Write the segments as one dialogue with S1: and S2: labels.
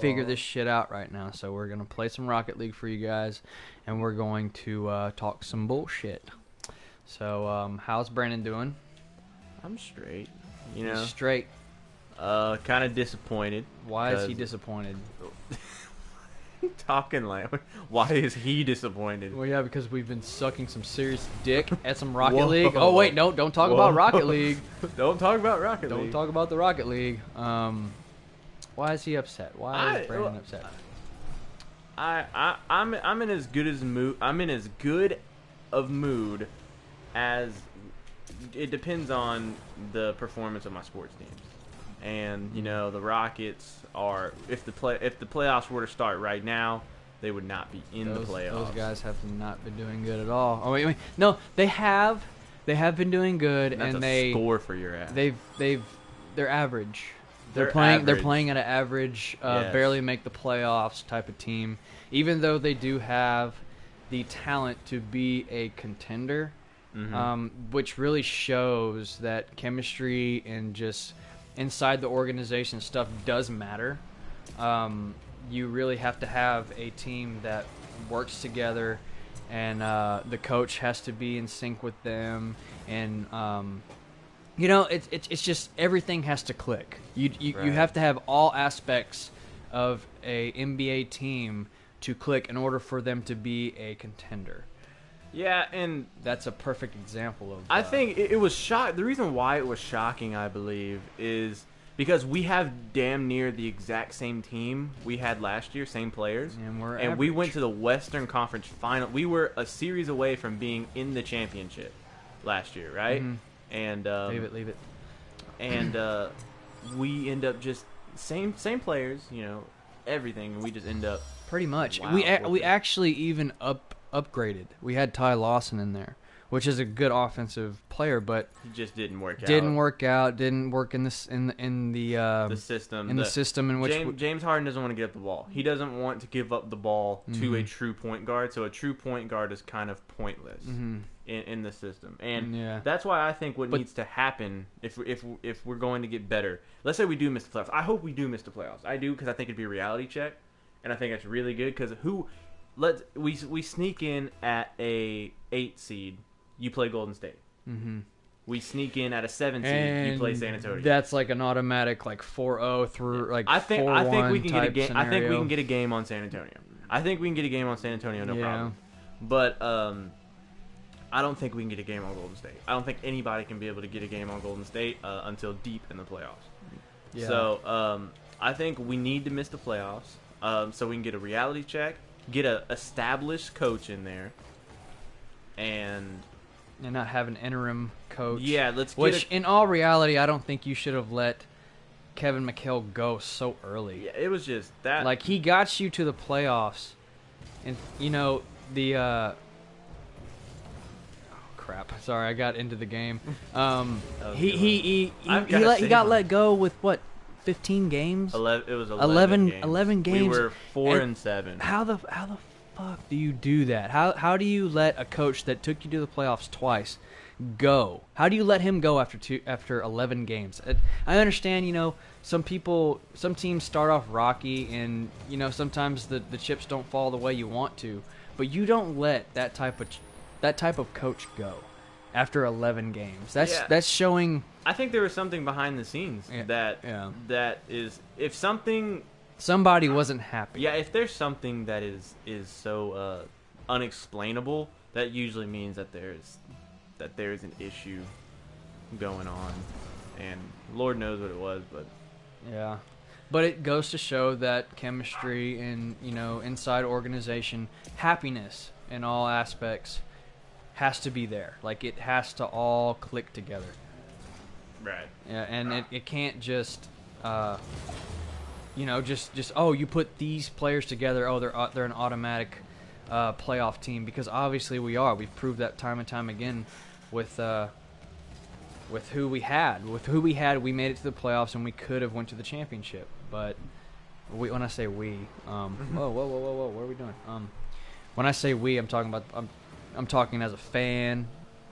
S1: figure this shit out right now. So we're gonna play some Rocket League for you guys, and we're going to talk some bullshit. So how's Brandon doing?
S2: I'm straight.
S1: He's straight.
S2: Kind of disappointed.
S1: Why is he disappointed?
S2: Talking like, why is he disappointed?
S1: Well, yeah, because we've been sucking some serious dick at some Rocket
S2: Whoa.
S1: League. Oh wait, no, don't talk about Rocket League.
S2: Don't talk about Rocket League.
S1: Don't talk about the Rocket League. Why is he upset? Why is Brandon upset?
S2: I'm in as good as mood. I'm in as good of mood as it depends on the performance of my sports teams. And the Rockets are if the playoffs were to start right now, they would not be in the playoffs.
S1: Those guys have not been doing good at all. Oh wait, no, they have been doing good, and they
S2: score for your ass.
S1: They're average. They're playing at an average,
S2: Yes.
S1: barely make the playoffs type of team. Even though they do have the talent to be a contender, which really shows that chemistry and just inside the organization stuff does matter. You really have to have a team that works together, and the coach has to be in sync with them, and it's just everything has to click. You have to have all aspects of a NBA team to click in order for them to be a contender.
S2: Yeah, and
S1: that's a perfect example of.
S2: I think it was shock. The reason why it was shocking, I believe, is because we have damn near the exact same team we had last year, same players, and we went to the Western Conference Final. We were a series away from being in the championship last year, right?
S1: Mm-hmm.
S2: And
S1: leave it.
S2: And we end up just same players, everything, and we just end up
S1: pretty much.
S2: Wow,
S1: we actually even upgraded. We had Ty Lawson in there, which is a good offensive player, but
S2: he just didn't work out.
S1: Didn't work in the system.
S2: In
S1: the system in which
S2: James Harden doesn't want to give up the ball. He doesn't want to give up the ball to a true point guard. So a true point guard is kind of pointless in the system, and that's why I think what needs to happen if we're going to get better. Let's say we do miss the playoffs. I hope we do miss the playoffs. I do, because I think it'd be a reality check, and I think that's really good because we sneak in at a 8 seed. You play Golden State. Mm-hmm. We sneak in at a 7 seed.
S1: And
S2: you play San Antonio.
S1: That's like an automatic 4-0 through
S2: I think we can get a game.
S1: Scenario.
S2: I think we can get a game on San Antonio. No problem. But I don't think we can get a game on Golden State. I don't think anybody can be able to get a game on Golden State until deep in the playoffs. Yeah. So I think we need to miss the playoffs so we can get a reality check, get a established coach in there, and
S1: not have an interim coach.
S2: Yeah,
S1: in all reality, I don't think you should have let Kevin McHale go so early.
S2: Yeah, it was just that.
S1: He got you to the playoffs, and the. Oh crap! Sorry, I got into the game. He got let go with what? 15 games.
S2: 11. It was 11 games.
S1: 11 games.
S2: We were 4-7.
S1: How the fuck do you do that? How do you let a coach that took you to the playoffs twice go? How do you let him go after 11 games? I understand, some teams start off rocky, and sometimes the chips don't fall the way you want to, but you don't let that type of coach go after 11 games. That's showing.
S2: I think there was something behind the scenes that is if something.
S1: Somebody wasn't happy.
S2: Yeah, if there's something that is so unexplainable, that usually means that there's an issue going on, and Lord knows what it was, but
S1: yeah. But it goes to show that chemistry and inside organization, happiness in all aspects has to be there. It has to all click together.
S2: Right.
S1: Yeah, and it can't just. You put these players together. Oh, they're an automatic playoff team, because obviously we are. We've proved that time and time again with who we had. With who we had, we made it to the playoffs, and we could have went to the championship. But when I say we, whoa, what are we doing? When I say we, I'm talking about I'm talking as a fan.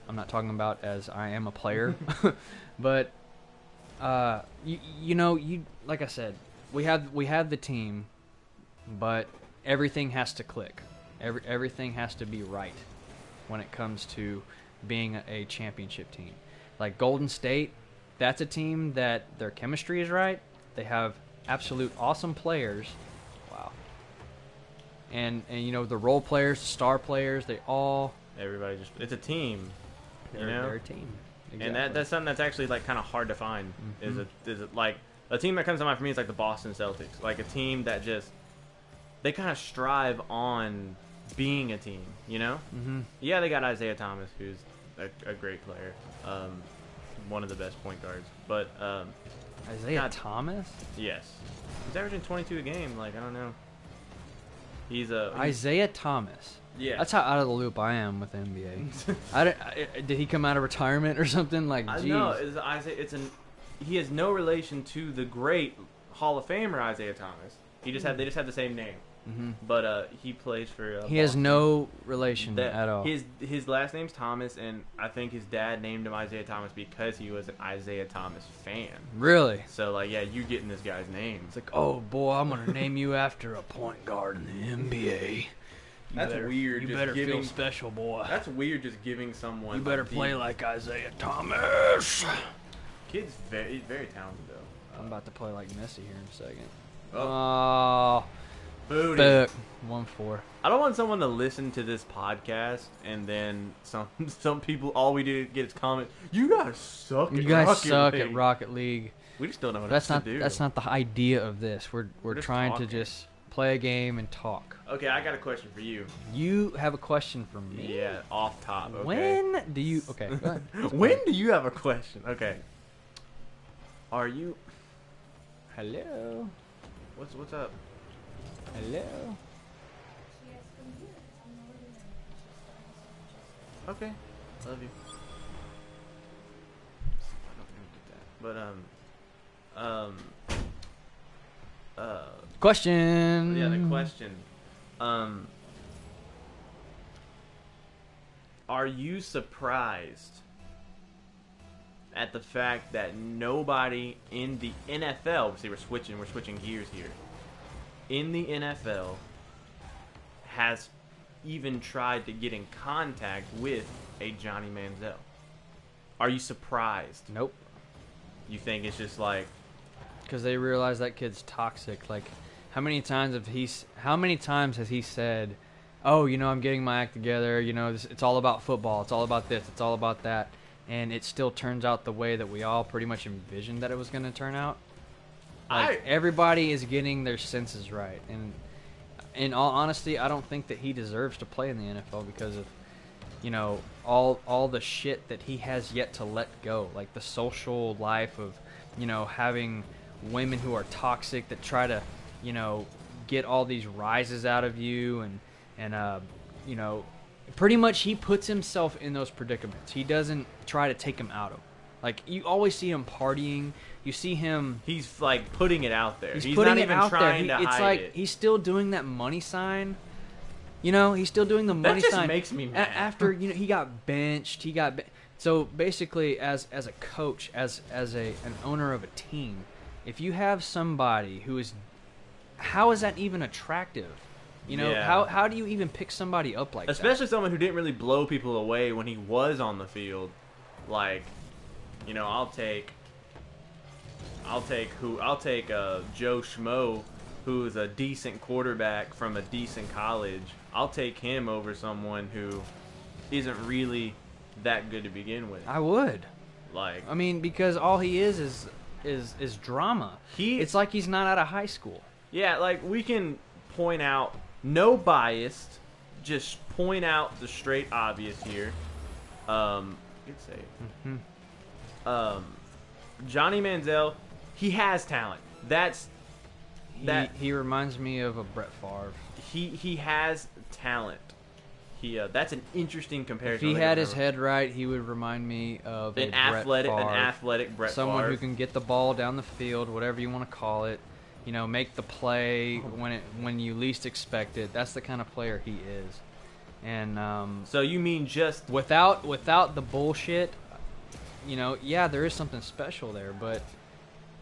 S1: I'm not talking about as I am a player. But you like I said. We have the team. but everything has to click. Everything has to be right when it comes to being a championship team. Like Golden State, that's a team that their chemistry is right. They have absolute awesome players. Wow. And you know, the role players, the star players,
S2: everybody just, it's a team.
S1: They're a team. Exactly.
S2: And that's something that's actually like kind of hard to find. Is it like a team that comes to mind for me is like the Boston Celtics, like a team that just they kind of strive on being a team, you know? Yeah, they got Isaiah Thomas, who's a great player, one of the best point guards. But
S1: Isaiah Thomas?
S2: Yes, he's averaging 22 a game. Like, I don't know. He's
S1: Isaiah Thomas.
S2: Yeah,
S1: that's how out of the loop I am with the NBA. Did he come out of retirement or something? Like,
S2: no, he has no relation to the great Hall of Famer Isaiah Thomas. They just have the same name. But he plays for.
S1: He
S2: Boston.
S1: has no relation at all.
S2: His last name's Thomas, and I think his dad named him Isaiah Thomas because he was an Isaiah Thomas fan.
S1: Really?
S2: So like, yeah, you getting this guy's name?
S1: It's like, oh boy, I'm gonna name you after a point guard in the NBA.
S2: That's weird.
S1: You better feel special, boy.
S2: That's weird. Just giving someone.
S1: You better play like Isaiah Thomas.
S2: Kid's very talented though.
S1: I'm about to play like Messi here in a second.
S2: Oh. Booty.
S1: 1-4.
S2: I don't want someone to listen to this podcast and then some people all we do get is comment. You guys suck.
S1: You guys suck at Rocket League.
S2: We just don't know what
S1: that's
S2: else
S1: not
S2: to do.
S1: That's not the idea of this. We're trying
S2: talking.
S1: to just play a game and talk.
S2: Okay, I got a question for you.
S1: You have a question for me?
S2: Yeah, off top. Okay.
S1: When do you? Okay, go ahead.
S2: When do you have a question? Okay. Are you?
S1: Hello.
S2: What's up?
S1: Hello.
S2: Okay. Love you. I don't get that. But
S1: question.
S2: Yeah, the question. Are you surprised at the fact that nobody in the NFL, see, we're switching gears here, in the NFL has even tried to get in contact with a Johnny Manziel? Are you surprised?
S1: Nope.
S2: You think it's just like,
S1: because they realize that kid's toxic. Like, how many times has he said, "Oh, you know, I'm getting my act together. You know, it's all about football. It's all about this. It's all about that," and it still turns out the way that we all pretty much envisioned that it was going to turn out. Like, everybody is getting their senses right, and in all honesty, I don't think that he deserves to play in the NFL because of, you know, all the shit that he has yet to let go, like the social life of, you know, having women who are toxic that try to, you know, get all these rises out of you, and you know, pretty much he puts himself in those predicaments. He doesn't try to take him out of them. Like, you always see him partying. You see him.
S2: He's like putting it out there.
S1: He's
S2: not
S1: putting it
S2: even
S1: out
S2: trying
S1: there.
S2: to
S1: It's
S2: hide
S1: like
S2: it.
S1: he's still doing that money sign. You know, he's still doing the money sign.
S2: That just makes me mad.
S1: After, you know, he got benched. So basically, as a coach, as an owner of a team, if you have somebody who is, how is that even attractive? You know,
S2: Yeah.
S1: how do you even pick somebody up like that?
S2: Especially someone who didn't really blow people away when he was on the field. Like, you know, I'll take Joe Schmo, who's a decent quarterback from a decent college. I'll take him over someone who isn't really that good to begin with.
S1: I would.
S2: Like,
S1: I mean, because all he is drama. It's like he's not out of high school.
S2: Yeah, like, we can point out, no bias, just point out the straight obvious here. Good save. Johnny Manziel, he has talent.
S1: He reminds me of a Brett Favre.
S2: He has talent. That's an interesting comparison.
S1: If he had his head right, he would remind me of
S2: an athletic Brett
S1: someone
S2: Favre.
S1: who can get the ball down the field, whatever you want to call it. You know, make the play when you least expect it. That's the kind of player he is. And
S2: so you mean just
S1: without the bullshit, you know, yeah, there is something special there, but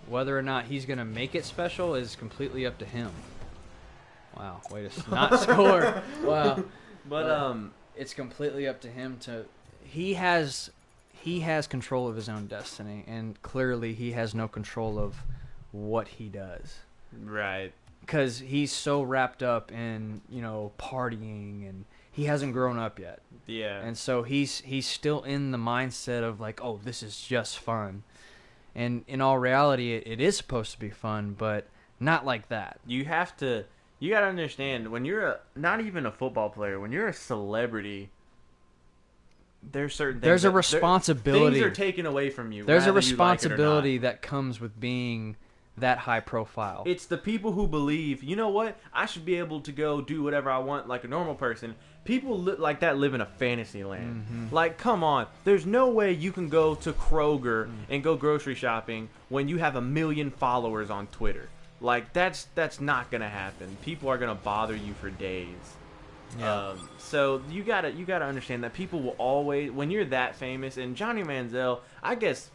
S1: whether or not he's going to make it special is completely up to him. Wow, way to not score. Wow.
S2: But
S1: it's completely up to him to. He has control of his own destiny, and clearly he has no control of what he does.
S2: Right.
S1: Because he's so wrapped up in partying, and he hasn't grown up yet.
S2: Yeah.
S1: And so he's still in the mindset of like, oh, this is just fun. And in all reality, it is supposed to be fun, but not like that.
S2: You got to understand, when you're not even a football player, when you're a celebrity, there's certain things.
S1: There's a responsibility.
S2: Things are taken away from you.
S1: There's a responsibility that comes with being that high profile.
S2: It's the people who believe, you know what, I should be able to go do whatever I want like a normal person. People like that live in a fantasy land.
S1: Mm-hmm.
S2: Like, come on. There's no way you can go to Kroger and go grocery shopping when you have 1 million followers on Twitter. Like, that's not going to happen. People are going to bother you for days.
S1: Yeah.
S2: So you gotta understand that people will always, when you're that famous, and Johnny Manziel, I guess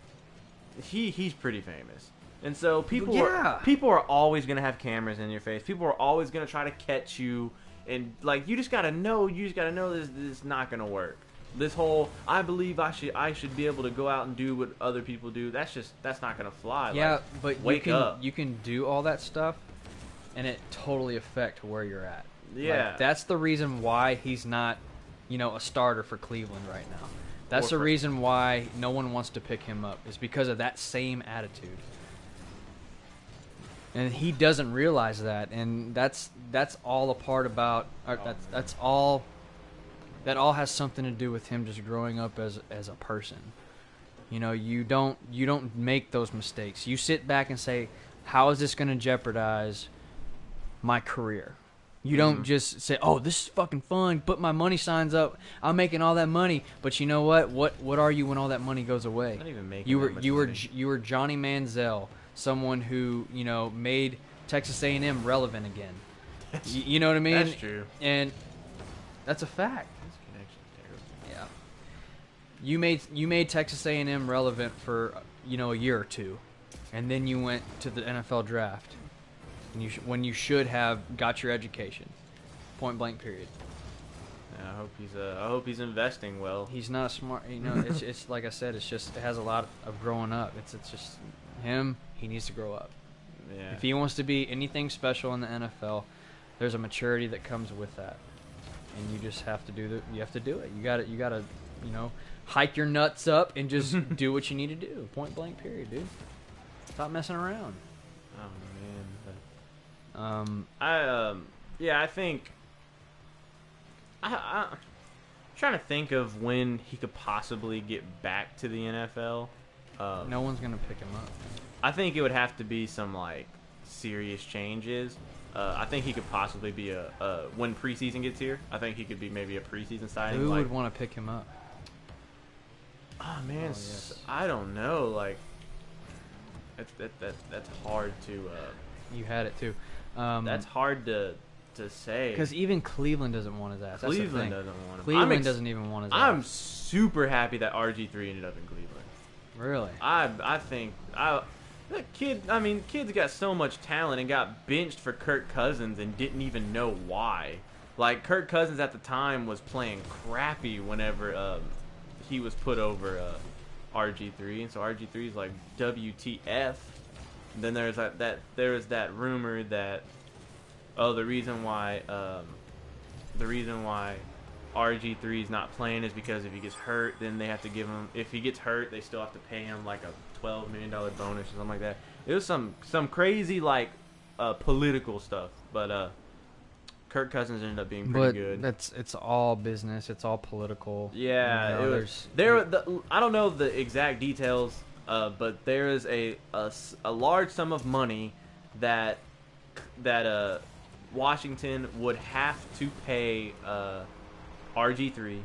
S2: he's pretty famous. And so people are always going to have cameras in your face. People are always going to try to catch you. And, like, you just got to know this is not going to work. This whole, I believe I should be able to go out and do what other people do, that's not going to fly.
S1: Yeah,
S2: like,
S1: but
S2: wake up.
S1: You can do all that stuff, and it totally affect where you're at.
S2: Yeah.
S1: Like, that's the reason why he's not, a starter for Cleveland right now. That's the reason why no one wants to pick him up, is because of that same attitude. And he doesn't realize that, and that's all a part about. That all has something to do with him just growing up as a person. You don't make those mistakes. You sit back and say, how is this going to jeopardize my career? You don't just say, oh, this is fucking fun, put my money signs up, I'm making all that money. But you know what? What are you when all that money goes away?
S2: Not even making
S1: you were Johnny Manziel, someone who, made Texas A&M relevant again. You know what I mean?
S2: That's true.
S1: And that's a fact.
S2: This connection's terrible.
S1: Yeah. You made Texas A&M relevant for, a year or two. And then you went to the NFL draft. And when you should have got your education. Point blank period.
S2: Yeah, I hope he's investing well.
S1: He's not smart. It's like I said, it has a lot of growing up. It's just him. He needs to grow up.
S2: Yeah.
S1: If he wants to be anything special in the NFL, there's a maturity that comes with that, and you just have to do You have to do it. You got to, hike your nuts up and just do what you need to do. Point blank period, dude. Stop messing around.
S2: Oh man.
S1: But,
S2: I think. I'm trying to think of when he could possibly get back to the NFL.
S1: No one's gonna pick him up.
S2: I think it would have to be some like serious changes. I think he could possibly be when preseason gets here. I think he could be maybe a preseason signing.
S1: Who would want to pick him up?
S2: Oh man,
S1: yes.
S2: I don't know. Like that's hard to.
S1: You had it too.
S2: That's hard to say.
S1: Because even Cleveland doesn't want his ass. That's
S2: Cleveland doesn't want him.
S1: Cleveland doesn't even want his ass.
S2: I'm super happy that RG3 ended up in Cleveland.
S1: Really?
S2: I think that kid. I mean, kid's got so much talent and got benched for Kirk Cousins and didn't even know why. Like Kirk Cousins at the time was playing crappy whenever he was put over RG3, and so RG3's like WTF. And then there's that rumor that the reason why RG3 is not playing is because if he gets hurt, then they have to give him. If he gets hurt, they still have to pay him like a $12 million bonus or something like that. It was some crazy like political stuff, but Kirk Cousins ended up being pretty good.
S1: It's all business. It's all political.
S2: Yeah, I don't know the exact details, but there is a large sum of money that Washington would have to pay RG3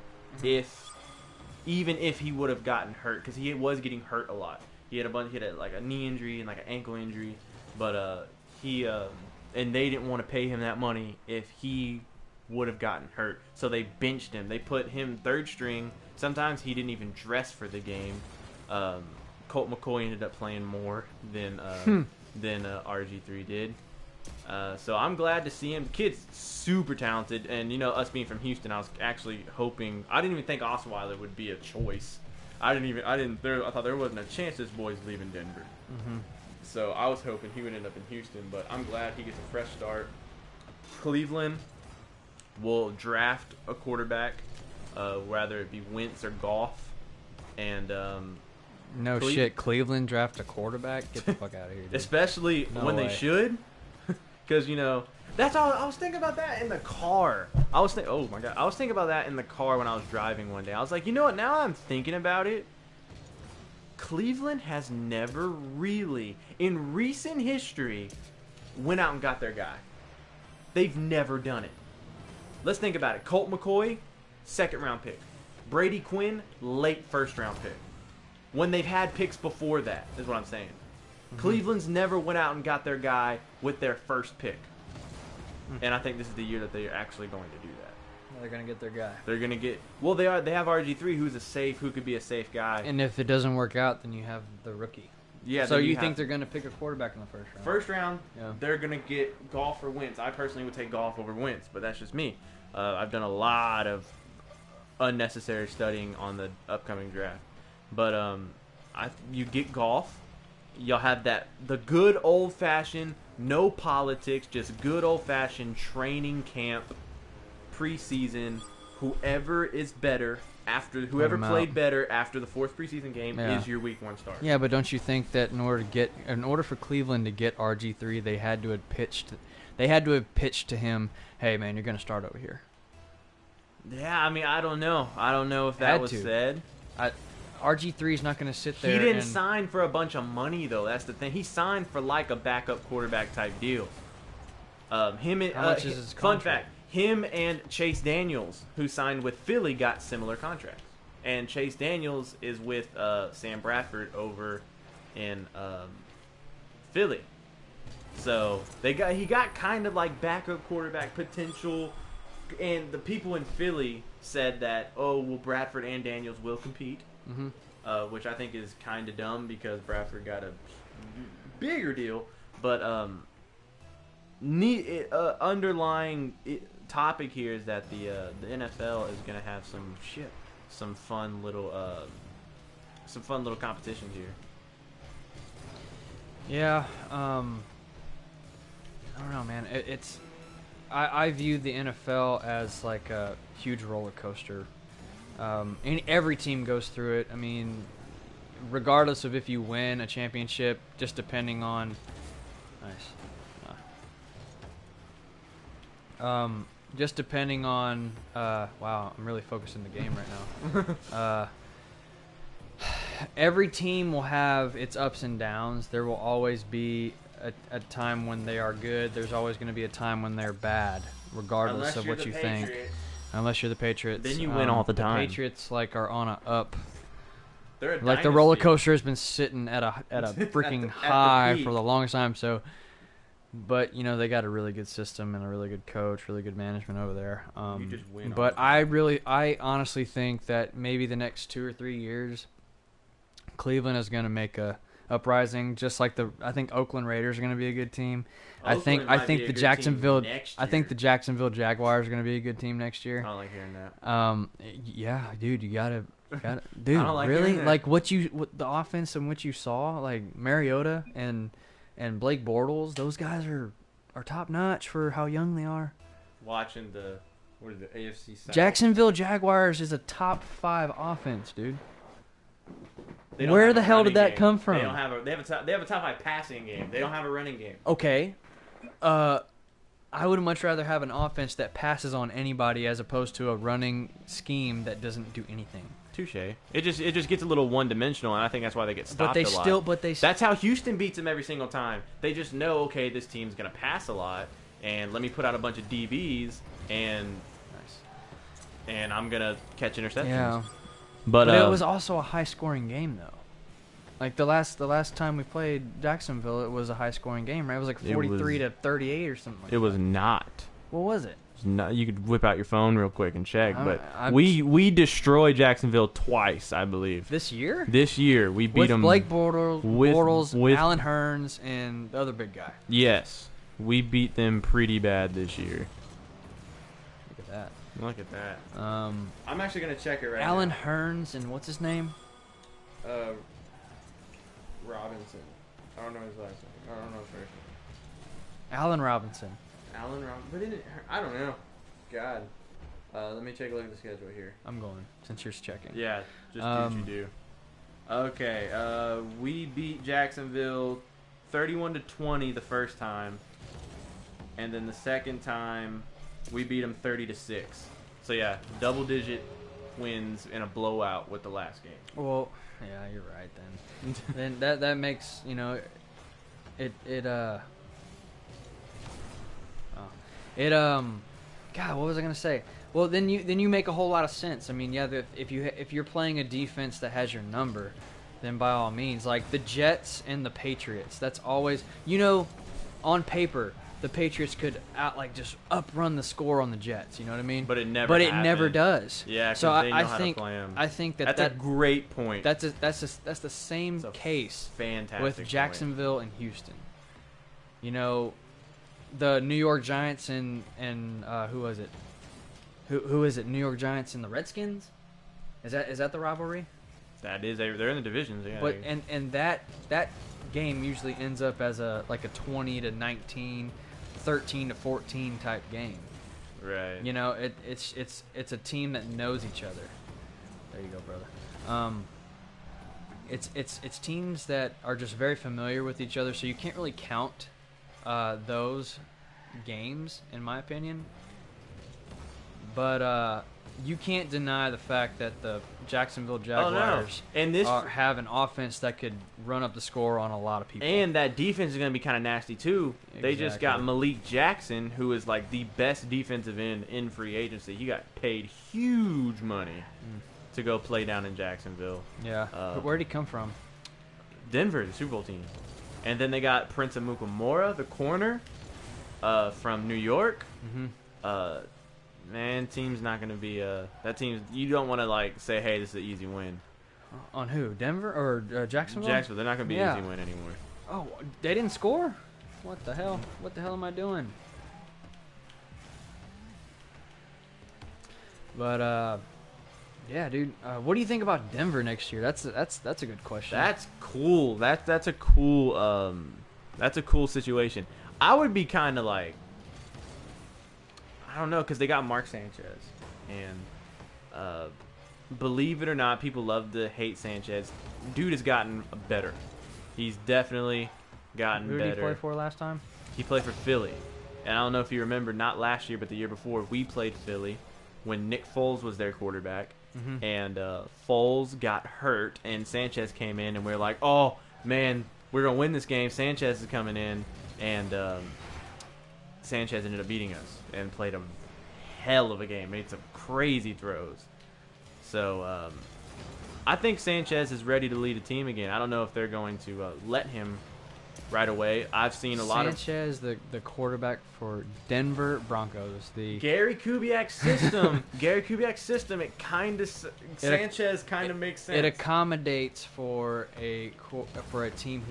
S2: even if he would have gotten hurt, because he was getting hurt a lot. He had like a knee injury and like an ankle injury, but and they didn't want to pay him that money if he would have gotten hurt. So they benched him. They put him third string. Sometimes he didn't even dress for the game. Colt McCoy ended up playing more than RG3 did. So I'm glad to see him. The kid's super talented, and us being from Houston, I was actually hoping. I didn't even think Osweiler would be a choice. I thought there wasn't a chance this boy's leaving Denver.
S1: Mm-hmm.
S2: So I was hoping he would end up in Houston, but I'm glad he gets a fresh start. Cleveland will draft a quarterback, whether it be Wentz or Goff, and
S1: Cleveland draft a quarterback? Get the fuck out of here, dude.
S2: Especially when they should, because that's all. I was thinking about that in the car. Oh my god, I was thinking about that in the car when I was driving one day. I was like, you know what? Now I'm thinking about it. Cleveland has never really, in recent history, went out and got their guy. They've never done it. Let's think about it. Colt McCoy, 2nd round pick. Brady Quinn, late 1st round pick. When they've had picks before that, is what I'm saying. Mm-hmm. Cleveland's never went out and got their guy with their 1st pick. Mm-hmm. And I think this is the year that they are actually going to do that.
S1: They're going to get their guy.
S2: They're going to get... Well, they have RG3, who could be a safe guy.
S1: And if it doesn't work out, then you have the rookie.
S2: Yeah.
S1: So you think they're going to pick a quarterback in the 1st round?
S2: First round, yeah. They're going to get Goff or Wentz. I personally would take Goff over Wentz, but that's just me. I've done a lot of unnecessary studying on the upcoming draft. But you get Goff. You'll have the good old-fashioned, no politics, just good old-fashioned training camp, preseason. Whoever is better whoever played better after the 4th preseason game is your week 1 start.
S1: Yeah, but don't you think that in order for Cleveland to get RG3, they had to have pitched to him, hey man, you're going to start over here.
S2: Yeah, I mean, I don't know. I don't know if that was said.
S1: RG3 is not going to sit there.
S2: He didn't sign for a bunch of money though. That's the thing. He signed for like a backup quarterback type deal. How much is his contract? Fun fact. Him and Chase Daniels, who signed with Philly, got similar contracts. And Chase Daniels is with Sam Bradford over in Philly. So he got kind of like backup quarterback potential. And the people in Philly said that, Bradford and Daniels will compete. Mm-hmm. Which I think is kind of dumb because Bradford got a bigger deal. But underlying topic here is that the NFL is going to have some fun little competitions here.
S1: Yeah, I don't know, man. I view the NFL as like a huge roller coaster. And every team goes through it. I mean, regardless of if you win a championship, just depending on just depending on wow, I'm really focusing the game right now. Every team will have its ups and downs. There will always be a time when they are good. There's always going to be a time when they're bad, regardless of what you think. Unless you're the Patriots,
S2: then you win all the time.
S1: The Patriots are on a up.
S2: They're a
S1: dynasty. The roller coaster has been sitting at a freaking high for the longest time. So, but they got a really good system and a really good coach, really good management over there.
S2: You just win.
S1: But I honestly think that maybe the next 2 or 3 years, Cleveland is going to make a uprising, just like I think Oakland Raiders are going to be a good team. I think the Jacksonville Jaguars are going to be a good team next year.
S2: I don't like hearing that.
S1: Yeah, dude, you gotta dude,
S2: I don't like
S1: really?
S2: That.
S1: Like what the offense and what you saw, like Mariota and Blake Bortles, those guys are top notch for how young they are.
S2: Watching the AFC South.
S1: Jacksonville Jaguars is a top 5 offense, dude. Where the hell did that come from?
S2: They have a top 5 passing game. They don't have a running game.
S1: Okay. I would much rather have an offense that passes on anybody as opposed to a running scheme that doesn't do anything.
S2: Touche. It just gets a little one-dimensional, and I think that's why they get stopped a lot. That's how Houston beats them every single time. They just know, okay, this team's going to pass a lot, and let me put out a bunch of DBs, and I'm going to catch interceptions.
S1: Yeah. But it was also a high-scoring game, though. Like the last time we played Jacksonville, it was a high-scoring game, right? It was like 43 to 38 or something like that.
S2: It was not.
S1: What was it?
S2: You could whip out your phone real quick and check, but we destroyed Jacksonville twice, I believe.
S1: This year?
S2: This year. We beat them.
S1: Blake Bortles, Alan Hearns, and the other big guy.
S2: Yes. We beat them pretty bad this year.
S1: Look at that.
S2: Look at that. I'm actually gonna check it right now.
S1: Alan Hearns and what's his name?
S2: Robinson. I don't know his last name. I don't know his first name.
S1: Alan Robinson.
S2: Alan Robinson. But I don't know. God. Let me take a look at the schedule here.
S1: I'm going, since you're checking.
S2: Yeah, just do what you do. Okay, we beat Jacksonville 31-20 the first time. And then the second time, we beat them 30-6. So yeah, double-digit wins in a blowout with the last game.
S1: Well, yeah, you're right then. then that makes, God, what was I gonna say? Well, then you make a whole lot of sense. I mean, yeah, if you're playing a defense that has your number, then by all means, like the Jets and the Patriots, that's always, on paper, the Patriots could just uprun the score on the Jets. You know what I mean?
S2: But it never
S1: does.
S2: Yeah.
S1: So
S2: they know how to play them.
S1: I think
S2: that's a great point.
S1: That's the same case.
S2: Fantastic
S1: with Jacksonville and Houston. The New York Giants and who was it? Who is it? New York Giants and the Redskins? Is that the rivalry?
S2: That is. They're in the divisions. Yeah.
S1: But and that game usually ends up as a 20-19, 13-14 type game.
S2: Right.
S1: It's a team that knows each other. There you go, brother. It's teams that are just very familiar with each other, so you can't really count those games, in my opinion. But you can't deny the fact that the Jacksonville Jaguars have an offense that could run up the score on a lot of people.
S2: And that defense is going to be kind of nasty, too. Exactly. They just got Malik Jackson, who is like the best defensive end in free agency. He got paid huge money to go play down in Jacksonville.
S1: Yeah. Where'd he come from?
S2: Denver, the Super Bowl team. And then they got Prince Amukamara, the corner, from New York.
S1: Mm-hmm.
S2: Man, team's not going to be that team. You don't want to say, hey, this is an easy win.
S1: On who? Denver or Jacksonville?
S2: Jacksonville. They're not going to be an easy win anymore.
S1: Oh, they didn't score? What the hell? What the hell am I doing? But yeah, dude. What do you think about Denver next year? That's a good question.
S2: That's cool. That's a cool situation. I would be kind of I don't know, because they got Mark Sanchez, and believe it or not, people love to hate Sanchez. Dude has gotten better. He's definitely gotten better.
S1: Who did he play for last time?
S2: He played for Philly, and I don't know if you remember, not last year, but the year before, we played Philly when Nick Foles was their quarterback, and Foles got hurt, and Sanchez came in, and we were like, oh man, we're gonna win this game. Sanchez is coming in, and Sanchez ended up beating us and played a hell of a game. Made some crazy throws. So I think Sanchez is ready to lead a team again. I don't know if they're going to let him right away. I've seen a lot of
S1: Sanchez, the quarterback for Denver Broncos. The
S2: Gary Kubiak system. Gary Kubiak system. Sanchez kind of makes sense.
S1: It accommodates for a team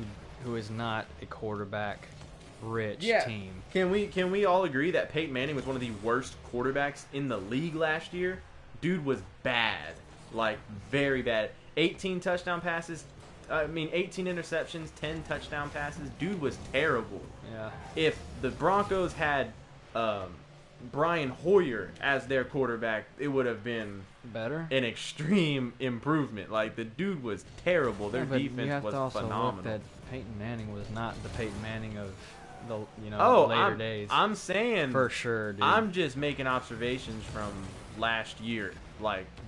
S1: who is not a quarterback rich team.
S2: Can we all agree that Peyton Manning was one of the worst quarterbacks in the league last year? Dude was bad. Very bad. 18 touchdown passes. 18 interceptions, 10 touchdown passes. Dude was terrible.
S1: Yeah.
S2: If the Broncos had Brian Hoyer as their quarterback, it would have been
S1: better,
S2: an extreme improvement. The dude was terrible. Their defense was phenomenal.
S1: You have to also look that Peyton Manning was not the Peyton Manning of the later days.
S2: I'm saying
S1: for sure, dude.
S2: I'm just making observations from last year.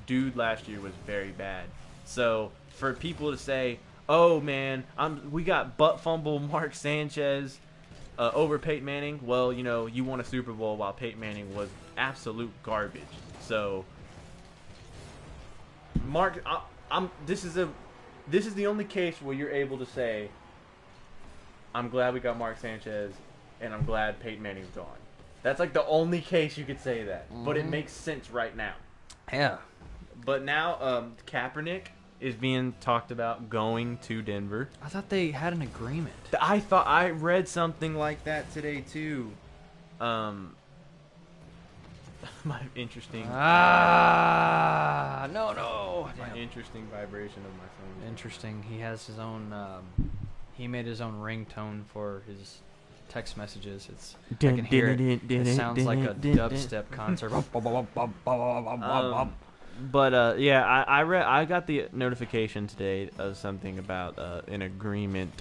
S2: Dude last year was very bad. So for people to say, oh man, we got butt fumble Mark Sanchez over Peyton Manning. Well, you won a Super Bowl while Peyton Manning was absolute garbage. So Mark, this is the only case where you're able to say, I'm glad we got Mark Sanchez, and I'm glad Peyton Manning's gone. That's the only case you could say that. But it makes sense right now.
S1: Yeah.
S2: But now, Kaepernick, is being talked about going to Denver.
S1: I thought they had an agreement.
S2: I read something like that today too. My interesting.
S1: No.
S2: My interesting vibration of my phone.
S1: Interesting. He has his own. He made his own ringtone for his text messages. I can hear it. It sounds like a dubstep concert.
S2: But yeah, I got the notification today of something about an agreement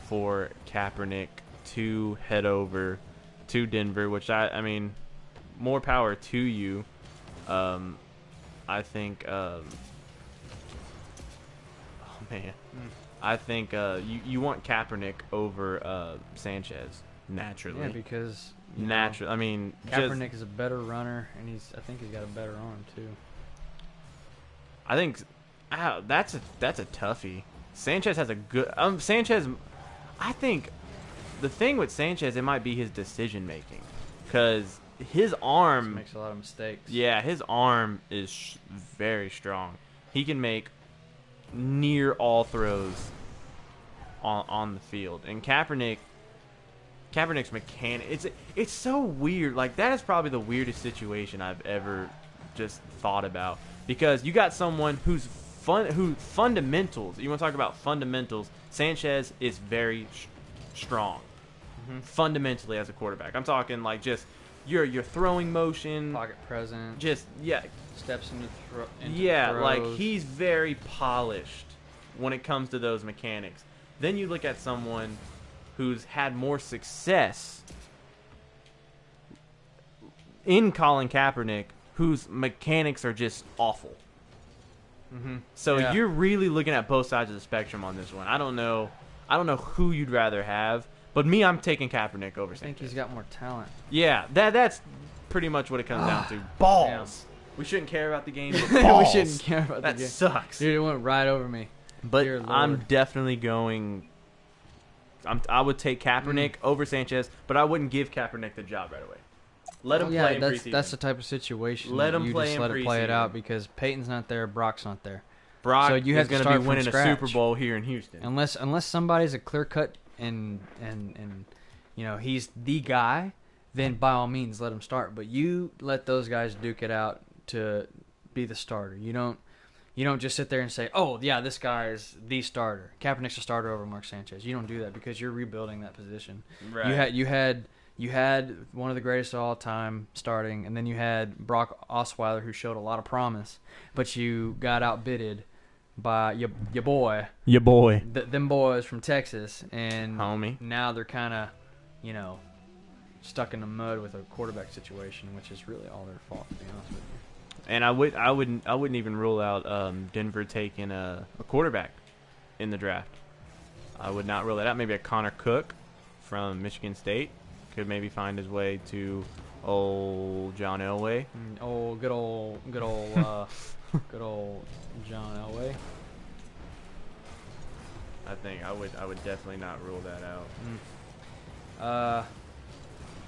S2: for Kaepernick to head over to Denver, which I mean, more power to you. I think. Oh man, I think you want Kaepernick over Sanchez naturally.
S1: Yeah, because
S2: naturally, I mean,
S1: Kaepernick is a better runner, and I think he's got a better arm too.
S2: I think that's a toughie. Sanchez has a good Sanchez. I think the thing with Sanchez, it might be his decision making, because his arm
S1: makes a lot of mistakes.
S2: Yeah, his arm is very strong. He can make near all throws on the field. And Kaepernick's mechanic. It's so weird. Like, that is probably the weirdest situation I've ever just thought about, because you got someone who fundamentals. You want to talk about fundamentals? Sanchez is very strong fundamentally as a quarterback. I'm talking like just your throwing motion,
S1: pocket presence,
S2: just
S1: steps into
S2: throws. Like, he's
S1: he's
S2: very polished when it comes to those mechanics. Then you look at someone who's had more success in Colin Kaepernick, whose mechanics are just awful. So you're really looking at both sides of the spectrum on this one. I don't know who you'd rather have, but me, I'm taking Kaepernick over Sanchez.
S1: I think he's got more talent.
S2: Yeah, that's pretty much what it comes down to. Balls.
S1: Yeah.
S2: We shouldn't care about the game, but balls.
S1: We shouldn't care about the game.
S2: That sucks.
S1: Dude, it went right over me.
S2: But I'm definitely going. I would take Kaepernick over Sanchez, but I wouldn't give Kaepernick the job right away. Let him play in preseason.
S1: That's the type of situation.
S2: Let him
S1: you
S2: play
S1: just
S2: in
S1: let it play it
S2: preseason.
S1: out, because Peyton's not there, Brock's not there.
S2: Brock
S1: so you
S2: is
S1: have
S2: going
S1: to
S2: to
S1: be
S2: be winning
S1: scratch.
S2: a Super Bowl here in Houston.
S1: Unless somebody's a clear cut and he's the guy, then by all means let him start. But you let those guys duke it out to be the starter. You don't just sit there and say, "Oh yeah, this guy is the starter. Kaepernick's a starter over Mark Sanchez." You don't do that, because you're rebuilding that position.
S2: Right.
S1: You had one of the greatest of all time starting, and then you had Brock Osweiler, who showed a lot of promise, but you got outbidded by your boy.
S2: Your boy.
S1: Them boys from Texas, and
S2: homie.
S1: Now they're kind of, stuck in the mud with a quarterback situation, which is really all their fault, to be honest with you.
S2: And I wouldn't even rule out Denver taking a quarterback in the draft. I would not rule that out. Maybe a Connor Cook from Michigan State could maybe find his way to old John Elway.
S1: Good old good old John Elway.
S2: I think I would definitely not rule that out.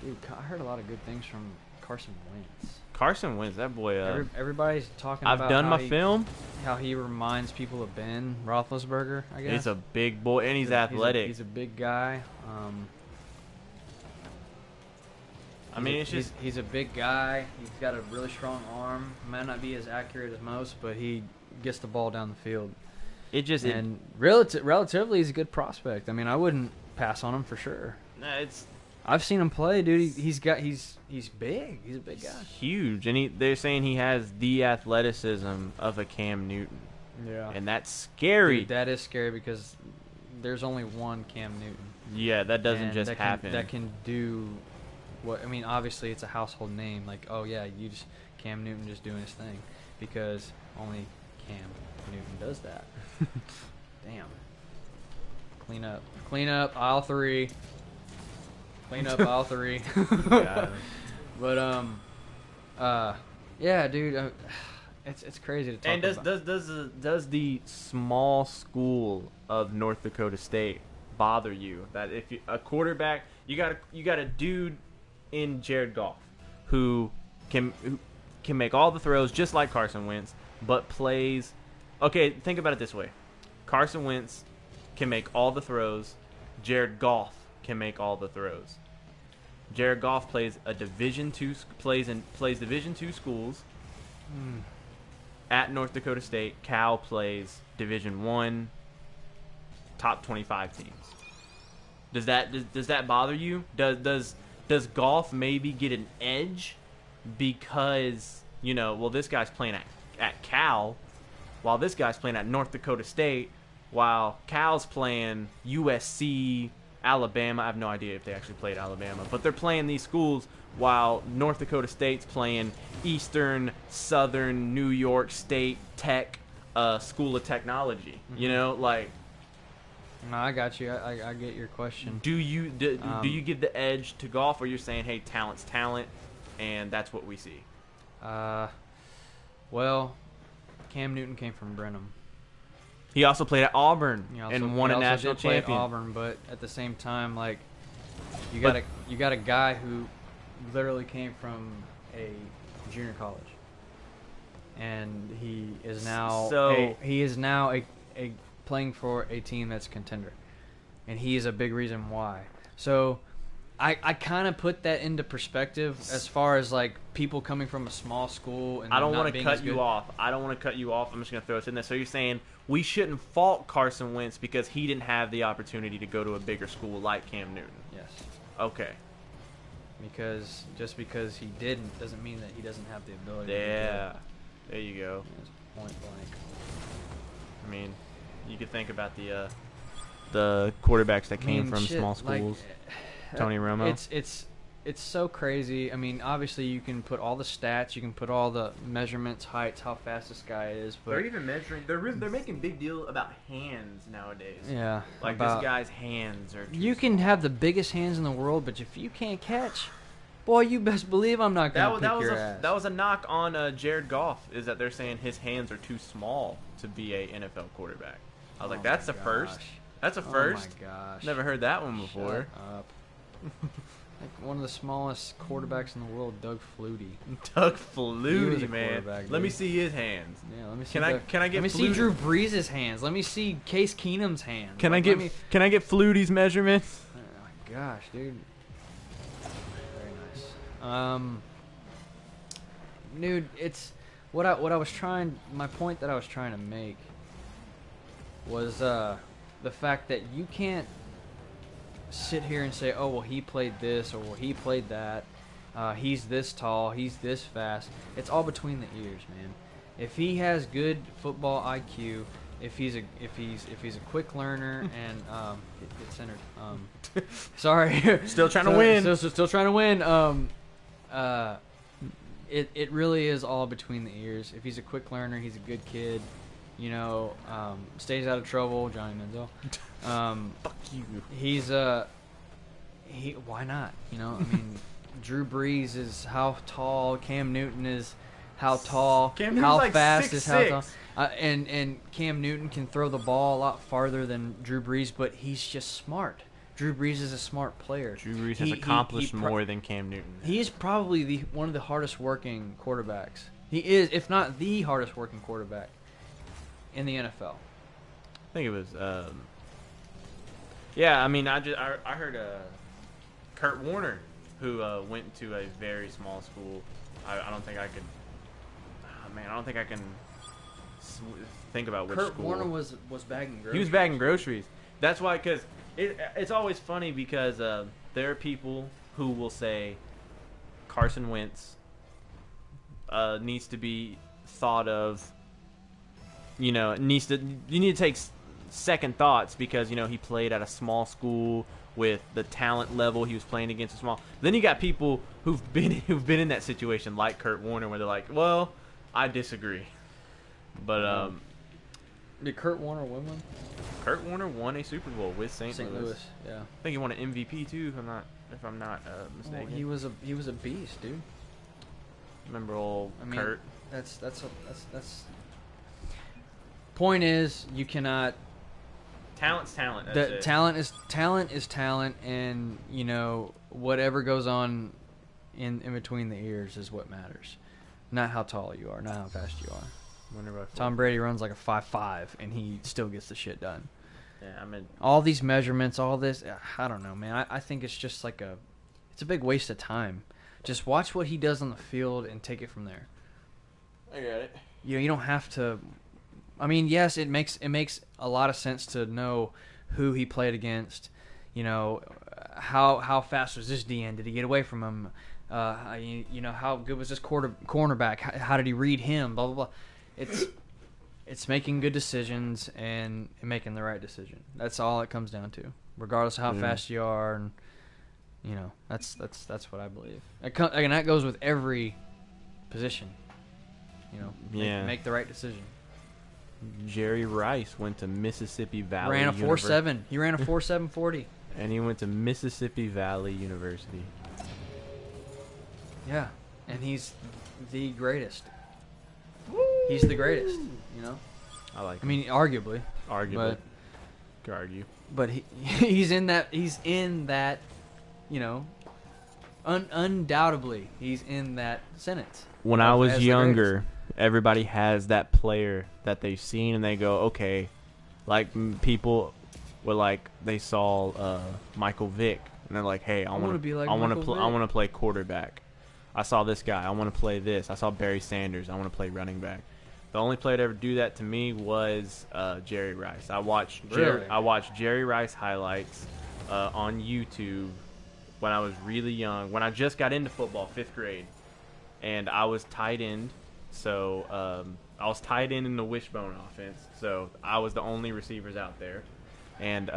S1: Dude, I heard a lot of good things from Carson Wentz.
S2: Carson Wentz, that boy.
S1: Everybody's talking
S2: I've
S1: about
S2: done my film.
S1: How he reminds people of Ben Roethlisberger, I guess.
S2: He's a big boy, and he's athletic.
S1: He's a big guy. He's a big guy. He's got a really strong arm. Might not be as accurate as most, but he gets the ball down the field. Relatively, he's a good prospect. I mean, I wouldn't pass on him for sure. I've seen him play, dude. He's big. He's a big guy.
S2: Huge, and they're saying he has the athleticism of a Cam Newton.
S1: Yeah,
S2: and that's scary.
S1: Dude, that is scary, because there's only one Cam Newton.
S2: Yeah, that doesn't just happen.
S1: That can do what? I mean, obviously it's a household name. Like, oh yeah, Cam Newton just doing his thing, because only Cam Newton does that. Damn. Clean up aisle 3. Clean up aisle 3. But yeah, dude, it's crazy to talk about.
S2: And does the small school of North Dakota State bother you? That if a quarterback, you got a dude in Jared Goff who can make all the throws just like Carson Wentz, but plays Okay, think about it this way: Carson Wentz can make all the throws. Jared Goff can make all the throws. Jared Goff plays a Division II plays Division II schools at North Dakota State. Cal plays Division I top 25 teams. Does that bother you? Does Goff maybe get an edge because this guy's playing at Cal, while this guy's playing at North Dakota State, while Cal's playing USC, Alabama. I have no idea if they actually played Alabama, but they're playing these schools while North Dakota State's playing Eastern, Southern New York State Tech, School of Technology.
S1: No, I got you. I get your question.
S2: Do you give the edge to Goff, or you're saying, hey, talent's talent, and that's what we see?
S1: Well, Cam Newton came from Brenham.
S2: He also played at Auburn and won a national champion.
S1: At Auburn, but at the same time, like you got a guy who literally came from a junior college, and he is now a playing for a team that's a contender, and he is a big reason why. So I kind of put that into perspective as far as like people coming from a small school. And
S2: I don't want to cut you off. I'm just going to throw this in there. So you're saying we shouldn't fault Carson Wentz because he didn't have the opportunity to go to a bigger school like Cam Newton?
S1: Yes.
S2: Okay.
S1: Because just because he didn't doesn't mean that he doesn't have the ability.
S2: Yeah. There you go.
S1: Point blank.
S2: I mean, you could think about the quarterbacks that came from small schools. Tony Romo.
S1: It's so crazy. I mean, obviously you can put all the stats, you can put all the measurements, heights, how fast this guy is, but
S2: they're even measuring. They're making big deal about hands nowadays.
S1: Yeah,
S2: like this guy's hands are.
S1: You can have the biggest hands in the world, but if you can't catch, boy, you best believe I'm not going to pick your ass.
S2: That was a knock on Jared Goff, is that they're saying his hands are too small to be a NFL quarterback. I was like, that's a first. That's a first.
S1: Oh my gosh!
S2: Never heard that one before.
S1: Shut up. Like one of the smallest quarterbacks in the world, Doug Flutie.
S2: Doug Flutie, man. Let me see his hands.
S1: Yeah, let me see.
S2: Can I get?
S1: Let me see Drew Brees' hands. Let me see Case Keenum's hands.
S2: Can I get Flutie's measurements?
S1: Oh my gosh, dude. Very nice. Dude, it's what I was trying. My point that I was trying to make was the fact that you can't sit here and say, oh, well, he played this, or well, he played that. He's this tall. He's this fast. It's all between the ears, man. If he has good football IQ, if he's a quick learner and get centered. Sorry,
S2: still trying to win.
S1: Still trying to win. It really is all between the ears. If he's a quick learner, he's a good kid. Stays out of trouble. Johnny Manziel.
S2: Fuck you.
S1: He's why not? I mean, Drew Brees is how tall. Cam Newton is how tall. How
S2: like
S1: fast
S2: 6'6".
S1: is how tall. And Cam Newton can throw the ball a lot farther than Drew Brees, but he's just smart. Drew Brees is a smart player.
S2: Drew Brees has accomplished more than Cam Newton.
S1: He's probably one of the hardest working quarterbacks. He is, if not the hardest working quarterback in the NFL.
S2: I think it was. Yeah, I mean, I heard Kurt Warner, who went to a very small school. I don't think I could. I don't think I can think about which
S1: Kurt
S2: school.
S1: Warner was bagging groceries.
S2: He was bagging groceries. That's why, because it's always funny because there are people who will say Carson Wentz needs to be thought of. You need to take second thoughts because he played at a small school with the talent level he was playing against a small. Then you got people who've been in that situation like Kurt Warner where they're like, well, I disagree. But
S1: did Kurt Warner win one?
S2: Kurt Warner won a Super Bowl with St. Louis.
S1: Yeah.
S2: I think he won an MVP too, if I'm not mistaken.
S1: Well, he was a beast, dude.
S2: Remember old Kurt?
S1: That's. Point is, you cannot.
S2: Talent's talent. That's it.
S1: Talent is talent, and whatever goes on in between the ears is what matters. Not how tall you are, not how fast you are. Tom Brady runs like a 5.5, and he still gets the shit done.
S2: Yeah, I mean,
S1: all these measurements, all this, I don't know, man. I think it's just like it's a big waste of time. Just watch what he does on the field and take it from there.
S2: I got it.
S1: You don't have to. I mean, yes, it makes a lot of sense to know who he played against. You know, how fast was this DN? Did he get away from him? You know, how good was this cornerback? How did he read him? Blah blah blah. It's making good decisions and making the right decision. That's all it comes down to, regardless of how fast you are. And you know, that's what I believe. And that goes with every position. You know, make the right decision.
S2: Jerry Rice went to Mississippi Valley.
S1: Ran a 4.7. He ran a 4.740.
S2: And he went to Mississippi Valley University.
S1: Yeah, and he's the greatest. He's the greatest. You know.
S2: I like.
S1: I mean, arguably.
S2: But, could argue.
S1: But he's in that. He's in that. You know. Undoubtedly, he's in that sentence.
S2: When I was younger, everybody has that player that they've seen and they go, okay, like people were like they saw Michael Vick and they're like, hey, I want to be like I want to play quarterback. I saw this guy. I want to play this. I saw Barry Sanders. I want to play running back. The only player to ever do that to me was Jerry Rice. I watched Jerry Rice highlights on YouTube when I was really young. When I just got into football, 5th grade, and I was tight end. So I was tight end in the wishbone offense. So I was the only receivers out there, and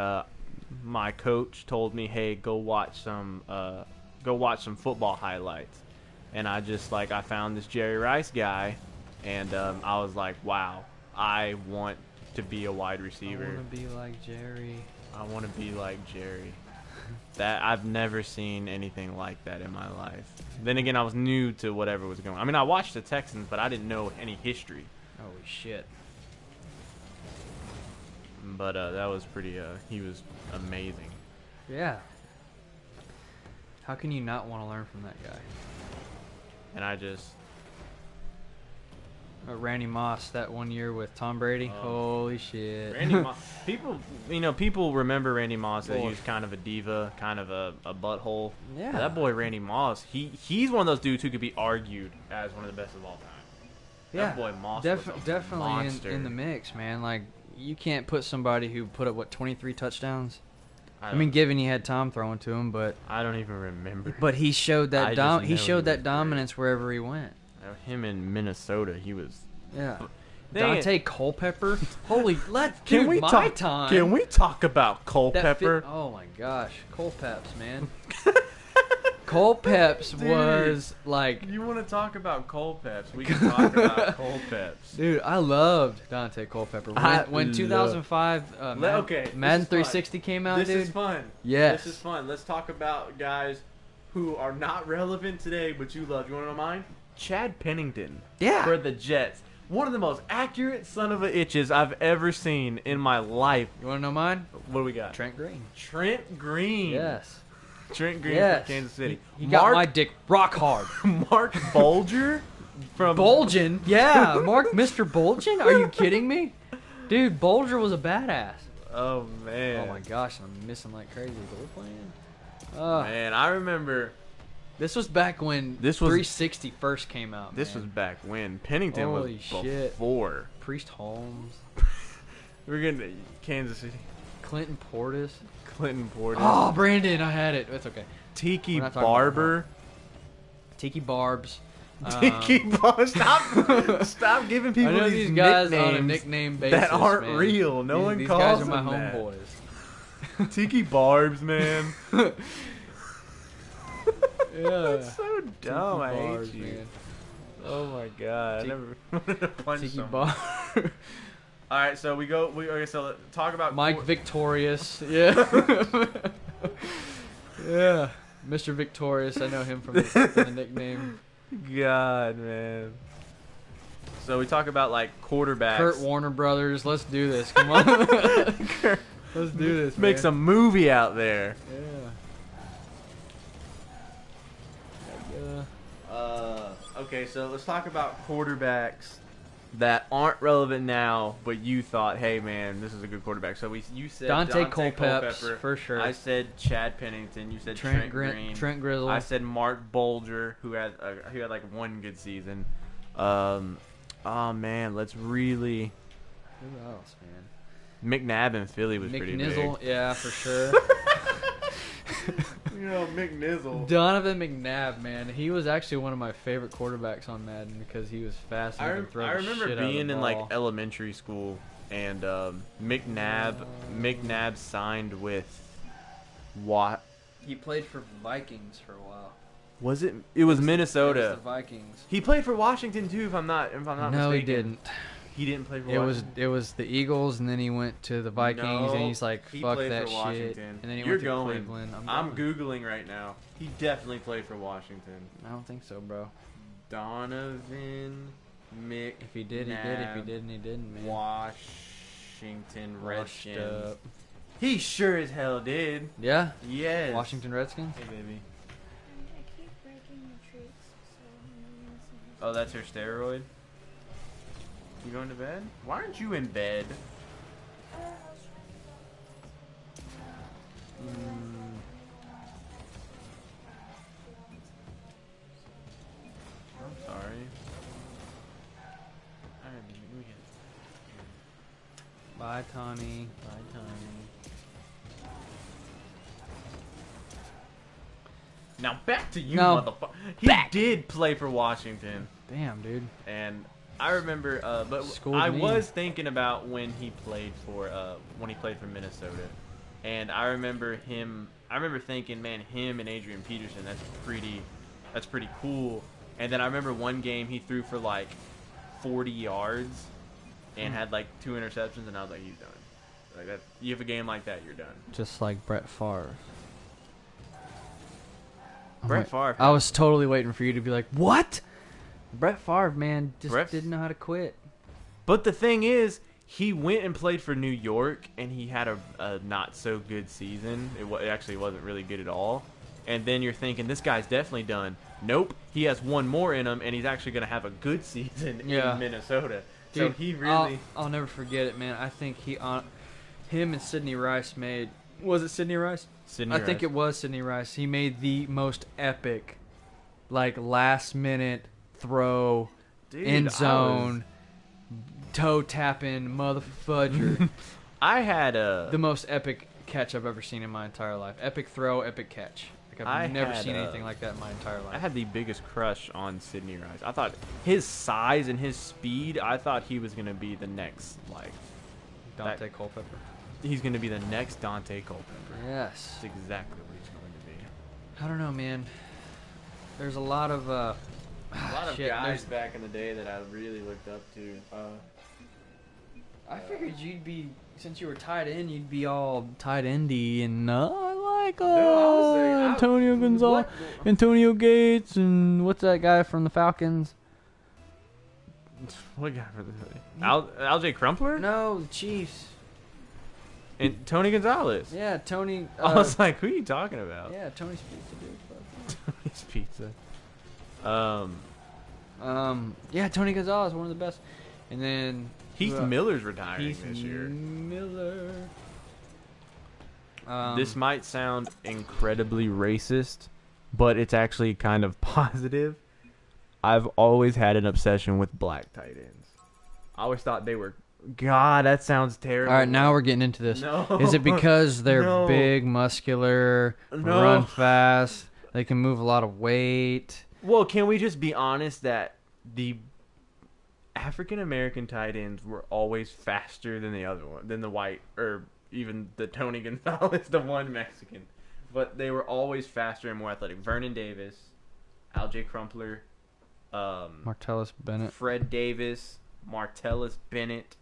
S2: my coach told me, "Hey, go watch some football highlights." And I found this Jerry Rice guy. And I was like, wow, I want to be a wide receiver.
S1: I want to be like Jerry.
S2: I want to be like Jerry. That I've never seen anything like that in my life. Then again, I was new to whatever was going on. I mean, I watched the Texans, but I didn't know any history.
S1: Holy shit.
S2: But that was pretty, he was amazing.
S1: Yeah. How can you not want to learn from that guy?
S2: And I just...
S1: Randy Moss that one year with Tom Brady. Holy shit.
S2: Randy Moss. People remember Randy Moss that he was kind of a diva, kind of a butthole.
S1: Yeah.
S2: But that boy Randy Moss, he's one of those dudes who could be argued as one of the best of all time.
S1: Yeah.
S2: That boy Moss was a
S1: definitely
S2: monster.
S1: in the mix, man. Like, you can't put somebody who put up 23 touchdowns. I mean, given he had Tom throwing to him, but
S2: I don't even remember.
S1: But he showed that dominance wherever he went.
S2: Him in Minnesota, he was.
S1: Yeah. Dante Culpepper. Holy,
S2: Can we talk about Culpepper?
S1: Oh my gosh, Culpeps, man. Culpeps was like.
S2: You want to talk about Culpeps? We can talk about Culpeps.
S1: Dude, I loved Dante Culpepper. When 2005 Madden 360 came out,
S2: dude.
S1: This
S2: is fun.
S1: Yes.
S2: This is fun. Let's talk about guys who are not relevant today, but you love. You want to know mine? Chad Pennington.
S1: Yeah.
S2: For the Jets. One of the most accurate son of a itches I've ever seen in my life.
S1: You want to know mine?
S2: What do we got?
S1: Trent Green.
S2: Trent Green.
S1: Yes.
S2: Trent Green from Kansas City.
S1: He got my dick rock hard.
S2: Mark Bulger from
S1: Bulgin? Yeah. Mr. Bulgin? Are you kidding me? Dude, Bulger was a badass.
S2: Oh, man.
S1: Oh, my gosh. I'm missing like crazy. But we're playing.
S2: Man, I remember...
S1: This was back when 360 first came out.
S2: This was back when Pennington was before.
S1: Priest Holmes.
S2: We're getting to Kansas City.
S1: Clinton Portis.
S2: Oh,
S1: Brandon, I had it. It's okay.
S2: Tiki Barber.
S1: Tiki Barbs.
S2: Tiki Barbs. Stop giving people these
S1: guys
S2: nicknames
S1: on a nickname basis
S2: that aren't real. No one calls them that. These
S1: guys are my homeboys.
S2: Tiki Barbs, man.
S1: Yeah.
S2: That's so dumb. I hate you. Man. Oh my god. I never wanted to punch someone. All right, so so talk about
S1: Mike Victorious. Yeah. Yeah. Mr. Victorious. I know him from the nickname.
S2: God, man. So we talk about like quarterbacks.
S1: Kurt Warner Brothers. Let's do this. Come on. Let's do this.
S2: Make some movie out there.
S1: Yeah.
S2: Okay, so let's talk about quarterbacks that aren't relevant now, but you thought, hey man, this is a good quarterback. So you said
S1: Dante Culpepper for sure.
S2: I said Chad Pennington. You said Trent Green.
S1: Trent Grizzle.
S2: I said Mark Bolger, who had like one good season. Oh man, let's really.
S1: Who else, man?
S2: McNabb in Philly was pretty big.
S1: Yeah, for sure.
S2: McNizzle.
S1: Donovan McNabb, man, he was actually one of my favorite quarterbacks on Madden because he was fast.
S2: I remember being in like elementary school, and McNabb signed with what?
S1: He played for Vikings for a while.
S2: Was it? It was Minnesota.
S1: It was the Vikings.
S2: He played for Washington too, if I'm not mistaken.
S1: No, he didn't.
S2: He didn't play for Washington.
S1: It was the Eagles, and then he went to the Vikings, and he's like, "Fuck that shit." And then he went to Cleveland.
S2: I'm googling right now. He definitely played for Washington.
S1: I don't think so, bro.
S2: Donovan McNabb.
S1: If he did, he did. If he didn't, he didn't, man.
S2: Washington Redskins. He sure as hell did.
S1: Yeah?
S2: Yes.
S1: Washington Redskins?
S2: Hey, baby.
S3: I keep breaking the treats, so
S2: Oh, that's her steroid? You going to bed? Why aren't you in bed? I'm sorry. Alright, let me get
S1: Bye, Tawny.
S2: Bye, Tony. Now back to you, motherfucker. He did play for Washington.
S1: Damn, dude.
S2: And I remember, was thinking about when he played for Minnesota, and I remember thinking, man, him and Adrian Peterson, that's pretty cool. And then I remember one game he threw for like 40 yards and had like 2 interceptions, and I was like, he's done. Like that, you have a game like that, you're done.
S1: Just like Brett Favre.
S2: Brett Favre.
S1: I was totally waiting for you to be like, what? Brett Favre, man, didn't know how to quit.
S2: But the thing is, he went and played for New York, and he had a not-so-good season. It actually wasn't really good at all. And then you're thinking, this guy's definitely done. Nope, he has one more in him, and he's actually going to have a good season in Minnesota.
S1: Dude,
S2: so he really...
S1: I'll never forget it, man. I think him and Sidney Rice made... Was it Sidney Rice? I think it was Sidney Rice. He made the most epic, like, last-minute... throw, end zone, toe tapping, motherfudger.
S2: I had
S1: the most epic catch I've ever seen in my entire life. Epic throw, epic catch. Like I've never seen anything like that in my entire life.
S2: I had the biggest crush on Sidney Rice. I thought his size and his speed. I thought he was gonna be the next
S1: Dante Culpepper.
S2: He's gonna be the next Dante Culpepper.
S1: Yes,
S2: that's exactly what he's going to be.
S1: I don't know, man. There's a lot of
S2: guys back in the day that I really looked up to.
S1: I figured you'd be, since you were tied in, you'd be all tight endy and I like Antonio Gonzalez, Antonio Gates, and what's that guy from the Falcons?
S2: What guy for the Alge Crumpler?
S1: No, the Chiefs.
S2: And Tony Gonzalez.
S1: Yeah, Tony.
S2: I was like, who are you talking about?
S1: Yeah, Tony's Pizza, dude.
S2: Tony's Pizza.
S1: Yeah, Tony Gonzalez, one of the best. And then
S2: Heath Miller's retiring this year.
S1: Miller.
S2: This might sound incredibly racist, but it's actually kind of positive. I've always had an obsession with black tight ends. I always thought they were... God, that sounds terrible.
S1: All right, now we're getting into this.
S2: No.
S1: Is it because they're big, muscular, run fast, they can move a lot of weight?
S2: Well, can we just be honest that the African American tight ends were always faster than the other one, than the white, or even the Tony Gonzalez, the one Mexican. But they were always faster and more athletic. Vernon Davis, Alge Crumpler,
S1: Martellus Bennett,
S2: Fred Davis, Martellus Bennett.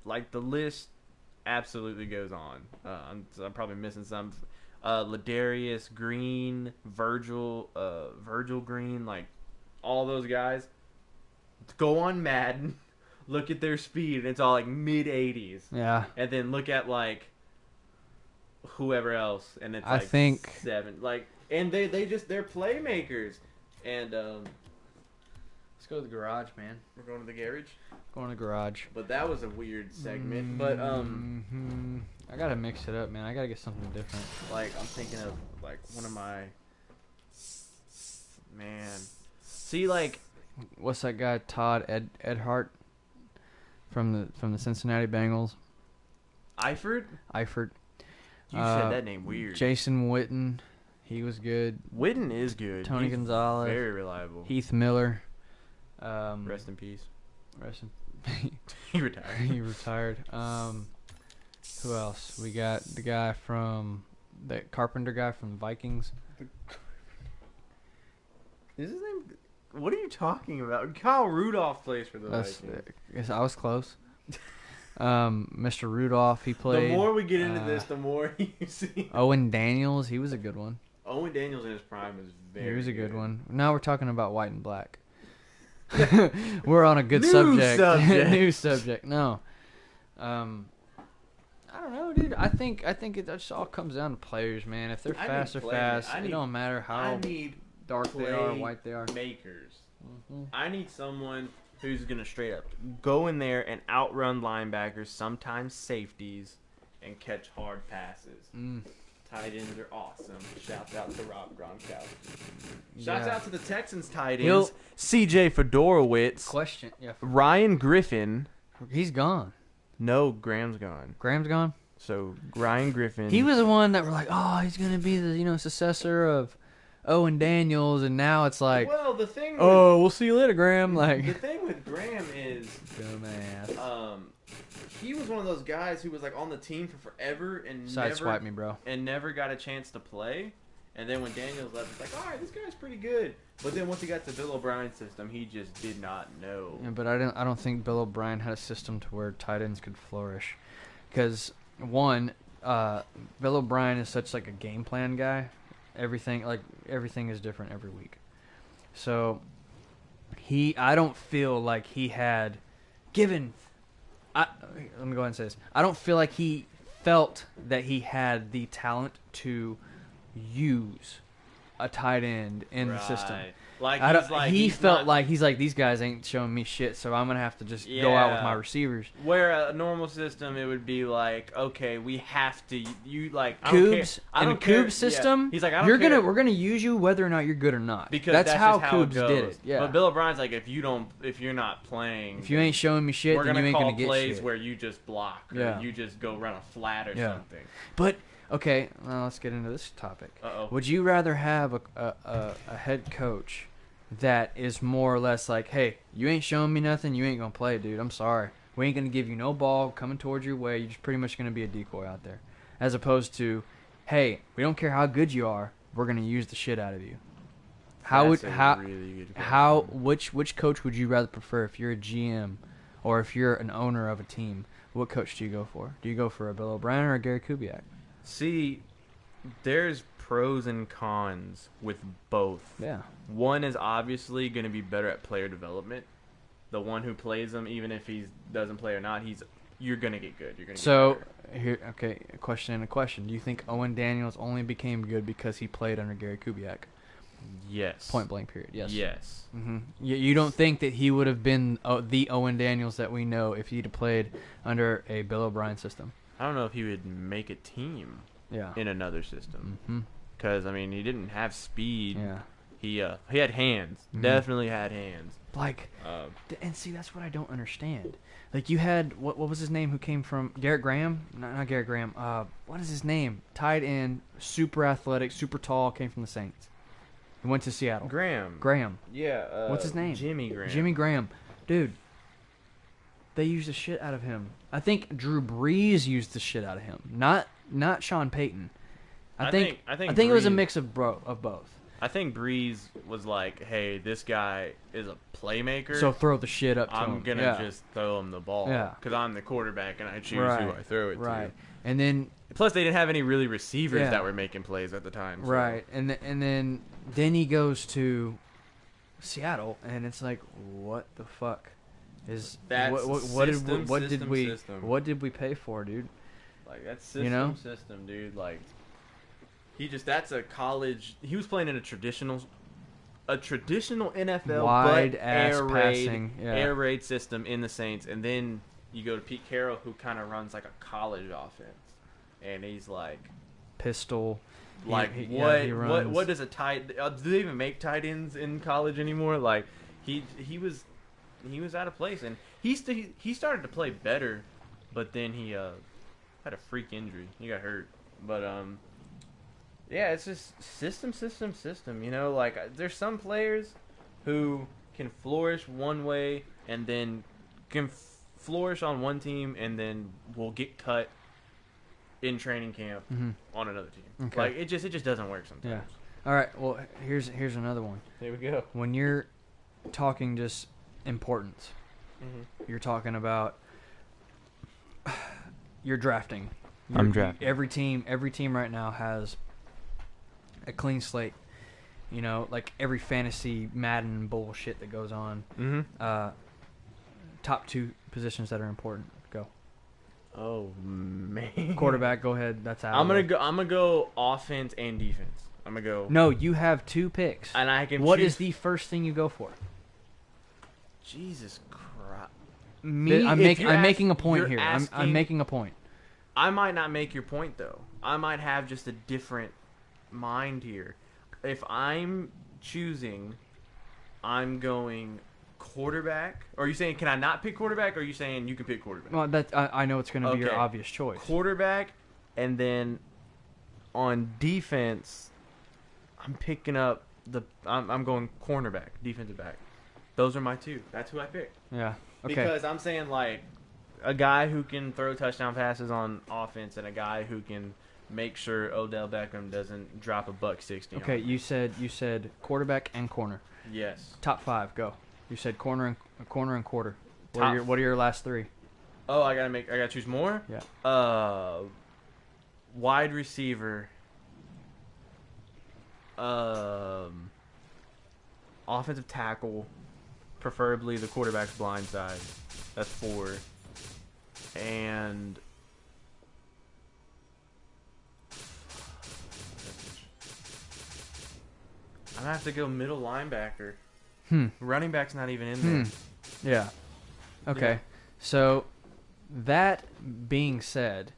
S2: Like the list absolutely goes on. I'm probably missing some. Ladarius Green, Virgil Green, like all those guys. Go on Madden, look at their speed, and it's all like mid 80s.
S1: Yeah.
S2: And then look at like whoever else, and it's
S1: I think
S2: 7. Like, and they're playmakers, and it's
S1: go to the garage, man.
S2: We're going to the garage?
S1: Going to the garage.
S2: But that was a weird segment.
S1: I gotta mix it up, man. I gotta get something different.
S2: Like, I'm thinking of, like, one of my... Man. See, like...
S1: What's that guy, Todd Edhart? From the Cincinnati Bengals.
S2: Eifert?
S1: Eifert.
S2: You said that name weird.
S1: Jason Witten. He was good.
S2: Witten is good.
S1: Tony
S2: He's
S1: Gonzalez.
S2: Very reliable.
S1: Heath Miller.
S2: Rest in peace.
S1: He retired. He retired. Who else? We got the guy from... The Carpenter guy from the Vikings.
S2: Is his name... What are you talking about? Kyle Rudolph plays for the Vikings.
S1: I was close. Mr. Rudolph, he played.
S2: The more we get into this, the more you see.
S1: Owen Daniels, he was a good one.
S2: Owen Daniels in his prime is very.
S1: He was a good one. Now we're talking about white and black. We're on a good subject. New subject. No. I don't know, dude. I think it just all comes down to players, man. If they're fast, they're fast. It don't matter how dark they are, white they are.
S2: Makers. I need someone who's gonna straight up go in there and outrun linebackers, sometimes safeties, and catch hard passes. Tight ends are awesome. Shouts out to Rob Gronkowski. Shouts out to the Texans tight ends. C.J. Fedorowicz.
S1: Question. Yeah.
S2: Ryan Griffin.
S1: He's gone.
S2: No, Graham's gone.
S1: Graham's gone?
S2: So, Ryan Griffin.
S1: He was the one that were like, oh, he's going to be the, successor of Owen Daniels, and now it's like,
S2: well, the thing with,
S1: we'll see you later, Graham. Like,
S2: the thing with Graham is,
S1: dumbass.
S2: He was one of those guys who was like on the team for forever and
S1: sideswipe me, bro,
S2: and never got a chance to play. And then when Daniels left, it's like, all right, this guy's pretty good. But then once he got to Bill O'Brien's system, he just did not know.
S1: Yeah, but I don't think Bill O'Brien had a system to where tight ends could flourish, because one, Bill O'Brien is such like a game plan guy. Everything is different every week. So I don't feel like he had given. Let me go ahead and say this. I don't feel like he felt that he had the talent to use a tight end in the system. He felt like these guys ain't showing me shit, so I'm gonna have to just go out with my receivers.
S2: Where a normal system, it would be like, okay, we have to
S1: Cubes in a Cube system.
S2: Yeah. He's like,
S1: we're gonna use you whether or not you're good or not.
S2: Because
S1: that's how
S2: Cubes
S1: did it. Yeah.
S2: But Bill O'Brien's like, if you're not playing,
S1: if you ain't showing me shit, then you ain't gonna get shit.
S2: We're gonna call plays where you just block, or you just go run a flat or something.
S1: But okay, well, let's get into this topic. Would you rather have a head coach that is more or less like, hey, you ain't showing me nothing, you ain't gonna play, dude, I'm sorry, we ain't gonna give you no ball coming towards your way, you're just pretty much gonna be a decoy out there, as opposed to, hey, we don't care how good you are, we're gonna use the shit out of you? Which coach would you rather prefer if you're a GM or if you're an owner of a team? What coach do you go for? Do you go for a Bill O'Brien or a Gary Kubiak?
S2: See, there's pros and cons with both.
S1: Yeah.
S2: One is obviously going to be better at player development. The one who plays him, even if he doesn't play or not, you're going to get good. You're going to get better.
S1: Okay, a question. Do you think Owen Daniels only became good because he played under Gary Kubiak?
S2: Yes.
S1: Point blank period. Yes.
S2: Yes.
S1: Mm-hmm. You don't think that he would have been the Owen Daniels that we know if he'd have played under a Bill O'Brien system?
S2: I don't know if he would make a team.
S1: Yeah.
S2: In another system.
S1: Mm-hmm.
S2: Because, I mean, he didn't have speed.
S1: Yeah.
S2: He had hands. Mm-hmm. Definitely had hands.
S1: Like, and see, that's what I don't understand. Like, you had, what was his name who came from, Garrett Graham? Not Garrett Graham. What is his name? Tight end, super athletic, super tall, came from the Saints. He went to Seattle. Graham.
S2: Yeah.
S1: What's his name?
S2: Jimmy Graham.
S1: Dude, they used the shit out of him. I think Drew Brees used the shit out of him. Not Sean Payton. I think it was a mix of both.
S2: I think Brees was like, hey, this guy is a playmaker.
S1: So throw the shit up to him.
S2: I'm going to just throw him the ball.
S1: Yeah.
S2: Because I'm the quarterback and I choose who I throw it to.
S1: Right. And then...
S2: Plus, they didn't have any really receivers that were making plays at the time. So.
S1: Right. And then he goes to Seattle, and it's like, what the fuck? What did we pay for, dude?
S2: Like, that's system, dude. Like, that's a college. He was playing in a traditional a traditional NFL
S1: wide
S2: but
S1: ass
S2: air
S1: passing,
S2: air raid system in the Saints, and then you go to Pete Carroll, who kind of runs like a college offense, and he's like
S1: pistol.
S2: Like what does a tight? Do they even make tight ends in college anymore? Like he was out of place, and he started to play better, but then he had a freak injury. He got hurt, but yeah, it's just system. You know, like there's some players who can flourish one way and then can flourish on one team and then will get cut in training camp on another team.
S1: Okay.
S2: Like it just doesn't work sometimes.
S1: Yeah. All right. Well, here's another one.
S2: Here we go.
S1: When you're talking just importance, you're talking about you're drafting.
S2: I'm drafting.
S1: Every team right now has a clean slate. You know, like every fantasy Madden bullshit that goes on. Top 2 positions that are important. Go.
S2: Oh man.
S1: Quarterback. Go ahead. That's out.
S2: I'm gonna go offense and defense. I'm gonna go.
S1: No, you have 2 picks.
S2: And I can.
S1: What is the first thing you go for?
S2: Jesus Christ.
S1: I'm making a point here. I'm making a point.
S2: I might not make your point though. I might have just a different mind here. If I'm choosing, I'm going quarterback. Or are you saying can I not pick quarterback? Or are you saying you can pick quarterback?
S1: Well, I know it's going to be your obvious choice.
S2: Quarterback, and then on defense, I'm picking up I'm going cornerback, defensive back. Those are my 2. That's who I picked.
S1: Yeah. Okay.
S2: Because I'm saying like a guy who can throw touchdown passes on offense and a guy who can make sure Odell Beckham doesn't drop a $160.
S1: Okay, you said quarterback and corner.
S2: Yes.
S1: Top 5, go. You said corner and quarter. What are your last 3?
S2: Oh, I gotta choose more?
S1: Yeah.
S2: Wide receiver. Offensive tackle, preferably the quarterback's blind side. That's 4. And I'm gonna have to go middle linebacker. Running back's not even in there.
S1: Yeah. Okay. Yeah. So, that being said,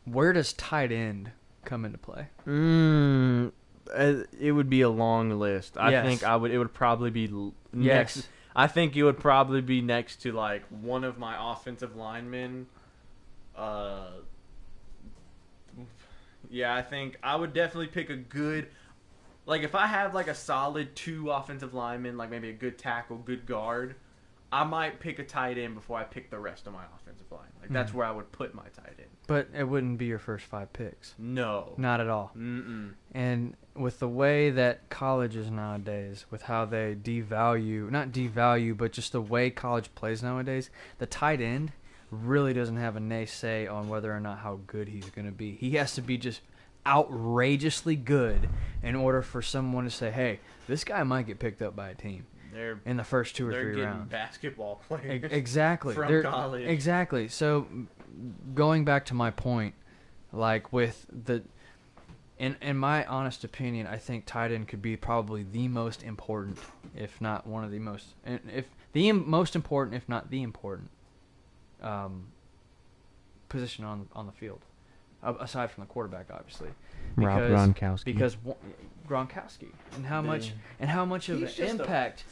S1: where does tight end come into play?
S2: It would be a long list. I think it would probably be next.
S1: Yes.
S2: I think it would probably be next to like one of my offensive linemen. Yeah, I think I would definitely pick a good. Like if I have like a solid 2 offensive linemen, like maybe a good tackle, good guard, I might pick a tight end before I pick the rest of my offensive line. Like that's where I would put my tight end.
S1: But it wouldn't be your first 5 picks.
S2: No.
S1: Not at all. And with the way that college is nowadays, with how they not devalue, but just the way college plays nowadays, the tight end really doesn't have a say on whether or not how good he's going to be. He has to be just outrageously good in order for someone to say, hey, this guy might get picked up by a team. In the first 2 or 3 rounds.
S2: Basketball players.
S1: Exactly.
S2: From college.
S1: Exactly. So, going back to my point, like with in my honest opinion, I think tight end could be probably the most important, if not one of the most, most important, if not the important, position on the field, aside from the quarterback, obviously.
S2: Rob Gronkowski.
S1: Because Gronkowski and how much of an impact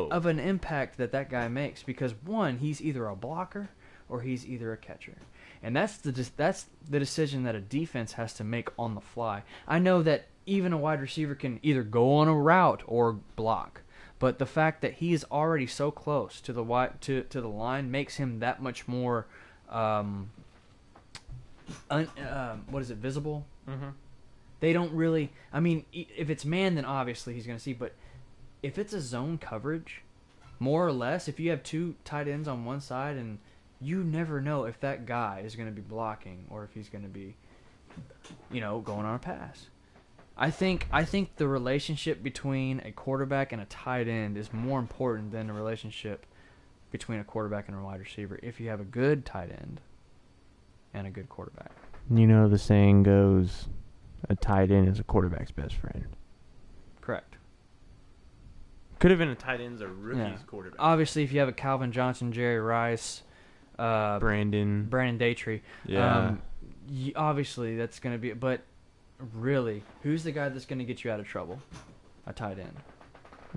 S1: of an impact that guy makes, because one, he's either a blocker or he's either a catcher, and that's the decision that a defense has to make on the fly. I know that even a wide receiver can either go on a route or block, but the fact that he is already so close to the line makes him that much more visible. They don't really. I mean, if it's man, then obviously he's going to see. But if it's a zone coverage, more or less, if you have 2 tight ends on one side, and you never know if that guy is going to be blocking or if he's going to be, going on a pass. I think the relationship between a quarterback and a tight end is more important than the relationship between a quarterback and a wide receiver if you have a good tight end and a good quarterback.
S2: The saying goes, a tight end is a quarterback's best friend.
S1: Correct.
S2: Could have been a tight end's a rookie's quarterback.
S1: Obviously, if you have a Calvin Johnson, Jerry Rice,
S2: Brandon
S1: Daytree, obviously that's going to be. But really, who's the guy that's going to get you out of trouble? A tight end.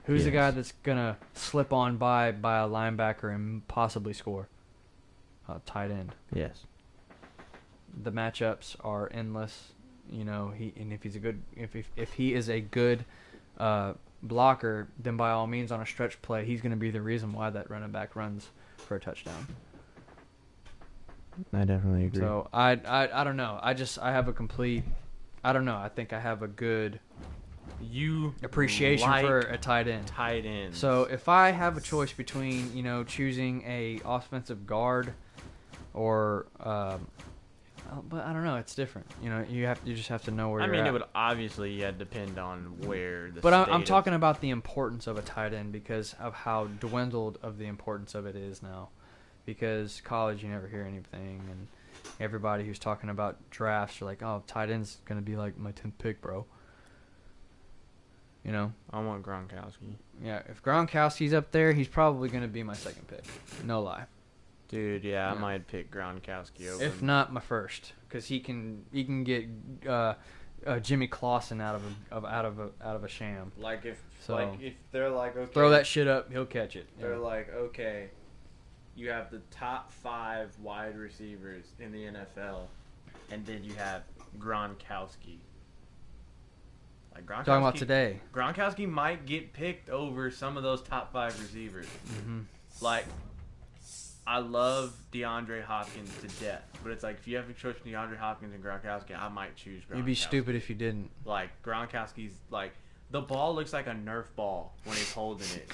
S1: Who's the guy that's going to slip on by a linebacker and possibly score? A tight end.
S2: Yes.
S1: The matchups are endless. You know, if he is a good blocker, then by all means on a stretch play, he's going to be the reason why that running back runs for a touchdown.
S2: I definitely agree.
S1: So I don't know. I have a complete. I don't know. I think I have a good appreciation for a tight end.
S2: Tight end.
S1: So if I have a choice between choosing a offensive guard or but I don't know, it's different. You just have to know where you're at.
S2: It would obviously depend on where the
S1: But I'm talking about the importance of a tight end because of how dwindled of the importance of it is now. Because college, you never hear anything, and everybody who's talking about drafts are like, "Oh, tight end's gonna be like my 10th pick, bro."
S2: I want Gronkowski.
S1: Yeah, if Gronkowski's up there, he's probably gonna be my second pick. No lie.
S2: Dude, I might pick Gronkowski over.
S1: If not my first, because he can get Jimmy Clausen out of a sham.
S2: If they're like, okay,
S1: throw that shit up, he'll catch it.
S2: They're like, okay, you have the top 5 wide receivers in the NFL, and then you have Gronkowski.
S1: Talking about today,
S2: Gronkowski might get picked over some of those top 5 receivers.
S1: Mm-hmm.
S2: I love DeAndre Hopkins to death, but it's like if you have a choice between DeAndre Hopkins and Gronkowski, I might choose Gronkowski.
S1: You'd be stupid if you didn't.
S2: Gronkowski's the ball looks like a Nerf ball when he's holding it.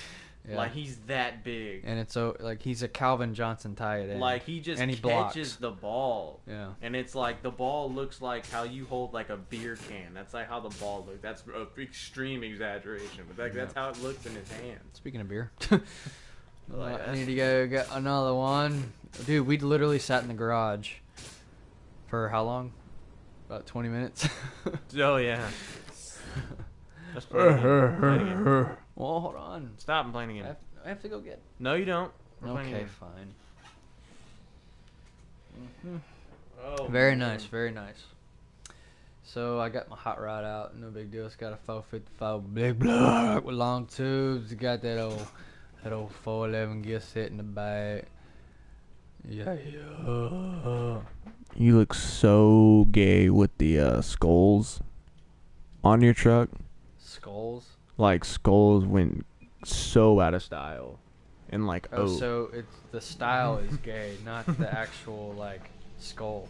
S2: Yeah. He's that big.
S1: And it's he's a Calvin Johnson tight end.
S2: He just
S1: and he
S2: catches
S1: blocks
S2: the ball.
S1: Yeah.
S2: And it's the ball looks like how you hold a beer can. That's how the ball looks. That's an extreme exaggeration, but that's how it looks in his hand.
S1: Speaking of beer. I need to go get another one. Dude, we literally sat in the garage for how long? About 20 minutes.
S2: Oh, yeah. Let's play again.
S1: Well, hold on.
S2: Stop playing again.
S1: I have to go get.
S2: No, you don't.
S1: Okay, fine.
S2: Mm-hmm. Oh,
S1: very nice, very nice. So I got my hot rod out. No big deal. It's got a 455 big block with long tubes. It got that old 411 gear set in the back. Yeah.
S2: You look so gay with the skulls on your truck.
S1: Skulls?
S2: Skulls went so out of style. And
S1: so it's the style is gay, not the actual skulls.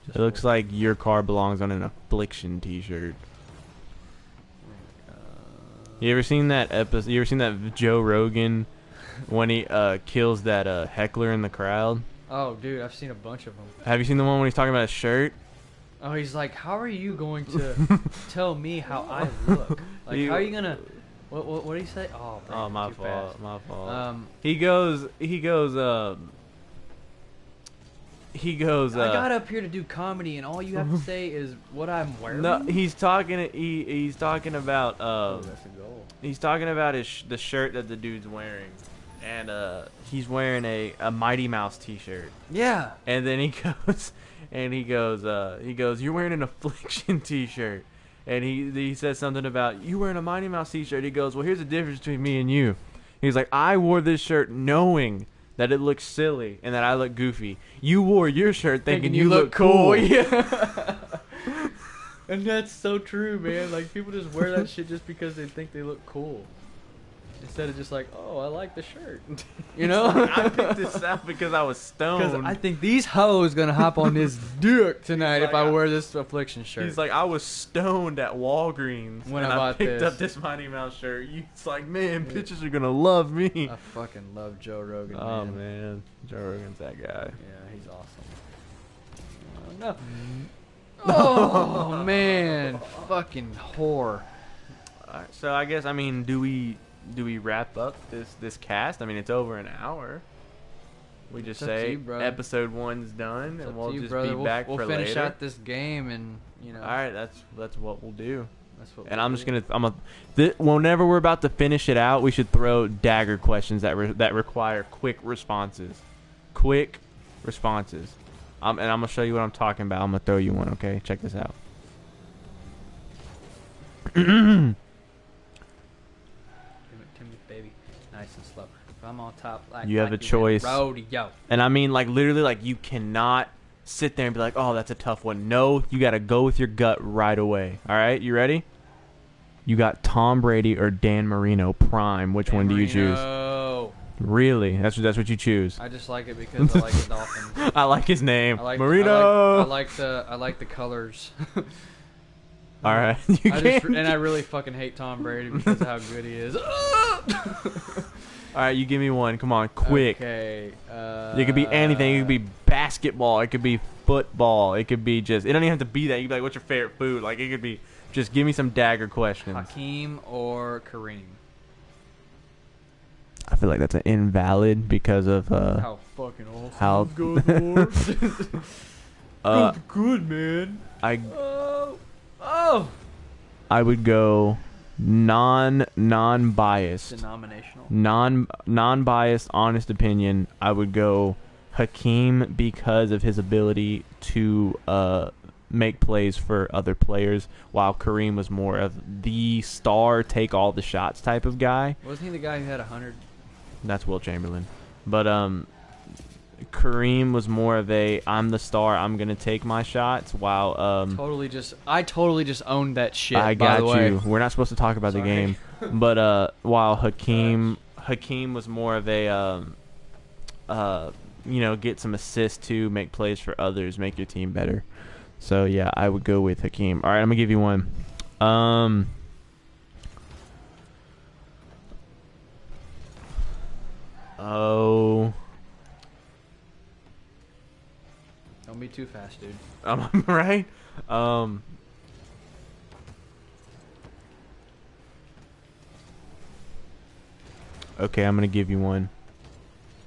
S2: It looks like your car belongs on an Affliction t-shirt. You ever seen that episode? You ever seen that Joe Rogan when he kills that heckler in the crowd?
S1: Oh, dude, I've seen a bunch of them.
S2: Have you seen the one when he's talking about his shirt?
S1: Oh, he's like, how are you going to tell me how I look? How are you gonna? What did he say? Oh, man,
S2: oh, my fault.
S1: Fast.
S2: My fault. He goes. I
S1: got up here to do comedy, and all you have to say is what I'm wearing.
S2: No, he's talking. He's talking about.
S1: That's a goal.
S2: He's talking about the shirt that the dude's wearing, and he's wearing a Mighty Mouse t-shirt.
S1: Yeah.
S2: And then he goes, you're wearing an Affliction t-shirt, and he says something about you wearing a Mighty Mouse t-shirt. He goes, well, here's the difference between me and you. He's like, I wore this shirt knowing that it looks silly and that I look goofy. You wore your shirt thinking you look cool.
S1: Yeah. And that's so true, man. People just wear that shit just because they think they look cool. Instead of just oh, I like the shirt.
S2: I picked this out because I was stoned.
S1: Because I think these hoes gonna hop on this dick tonight if I wear this Affliction shirt.
S2: He's like, I was stoned at Walgreens
S1: when
S2: I picked up this Mighty Mouse shirt. It's like, man, bitches are gonna love me.
S1: I fucking love Joe Rogan.
S2: Oh man, Joe Rogan's that guy.
S1: Yeah, he's awesome. No. Oh man, fucking whore.
S2: So I guess do we wrap up this cast? It's over an hour. We just
S1: It's up to
S2: say
S1: you, bro.
S2: episode 1's done,
S1: It's
S2: and
S1: up
S2: we'll
S1: to you,
S2: just
S1: brother.
S2: be back
S1: we'll
S2: for
S1: finish
S2: later.
S1: out this game, and
S2: All right, that's what we'll do.
S1: That's what.
S2: And I'm just gonna whenever we're about to finish it out, we should throw dagger questions that require quick responses. Quick responses. And I'm gonna show you what I'm talking about. I'm gonna throw you one. Okay, check this out.
S1: Give it to me, baby. Nice and slow. If I'm on top,
S2: You have a choice.
S1: Rodeo.
S2: And I mean, like, literally, like, you cannot sit there and be like, oh, that's a tough one. No, you got to go with your gut right away. All right, you ready? You got Tom Brady or Dan Marino prime. Which one do you choose? Really? That's what you choose.
S1: I just like it because I like the Dolphins.
S2: I like his name.
S1: Marino.
S2: I
S1: like the colors.
S2: All right.
S1: I really fucking hate Tom Brady because of how good he is.
S2: All right, you give me one. Come on, quick.
S1: Okay.
S2: It could be anything. It could be basketball. It could be football. It could be just. It don't even have to be that. You could be like, "What's your favorite food?" Like, it could be. Just give me some dagger questions.
S1: Hakeem or Kareem?
S2: I feel like that's an invalid because of
S1: how fucking awesome.
S2: How
S1: good, good man.
S2: I would go non-biased.
S1: Denominational.
S2: Non-biased, honest opinion. I would go Hakeem because of his ability to make plays for other players, while Kareem was more of the star, take all the shots type of guy.
S1: Wasn't he the guy who had 100?
S2: That's Will Chamberlain. But Kareem was more of a I'm the star, I'm gonna take my shots, while
S1: I totally just owned that shit.
S2: I
S1: by
S2: got
S1: the way.
S2: you. We're not supposed to talk about the game. But while Hakeem was more of a get some assists too, make plays for others, make your team better. So yeah, I would go with Hakeem. All right, I'm gonna give you one.
S1: Don't be too fast, dude.
S2: Right? Okay, I'm gonna give you one.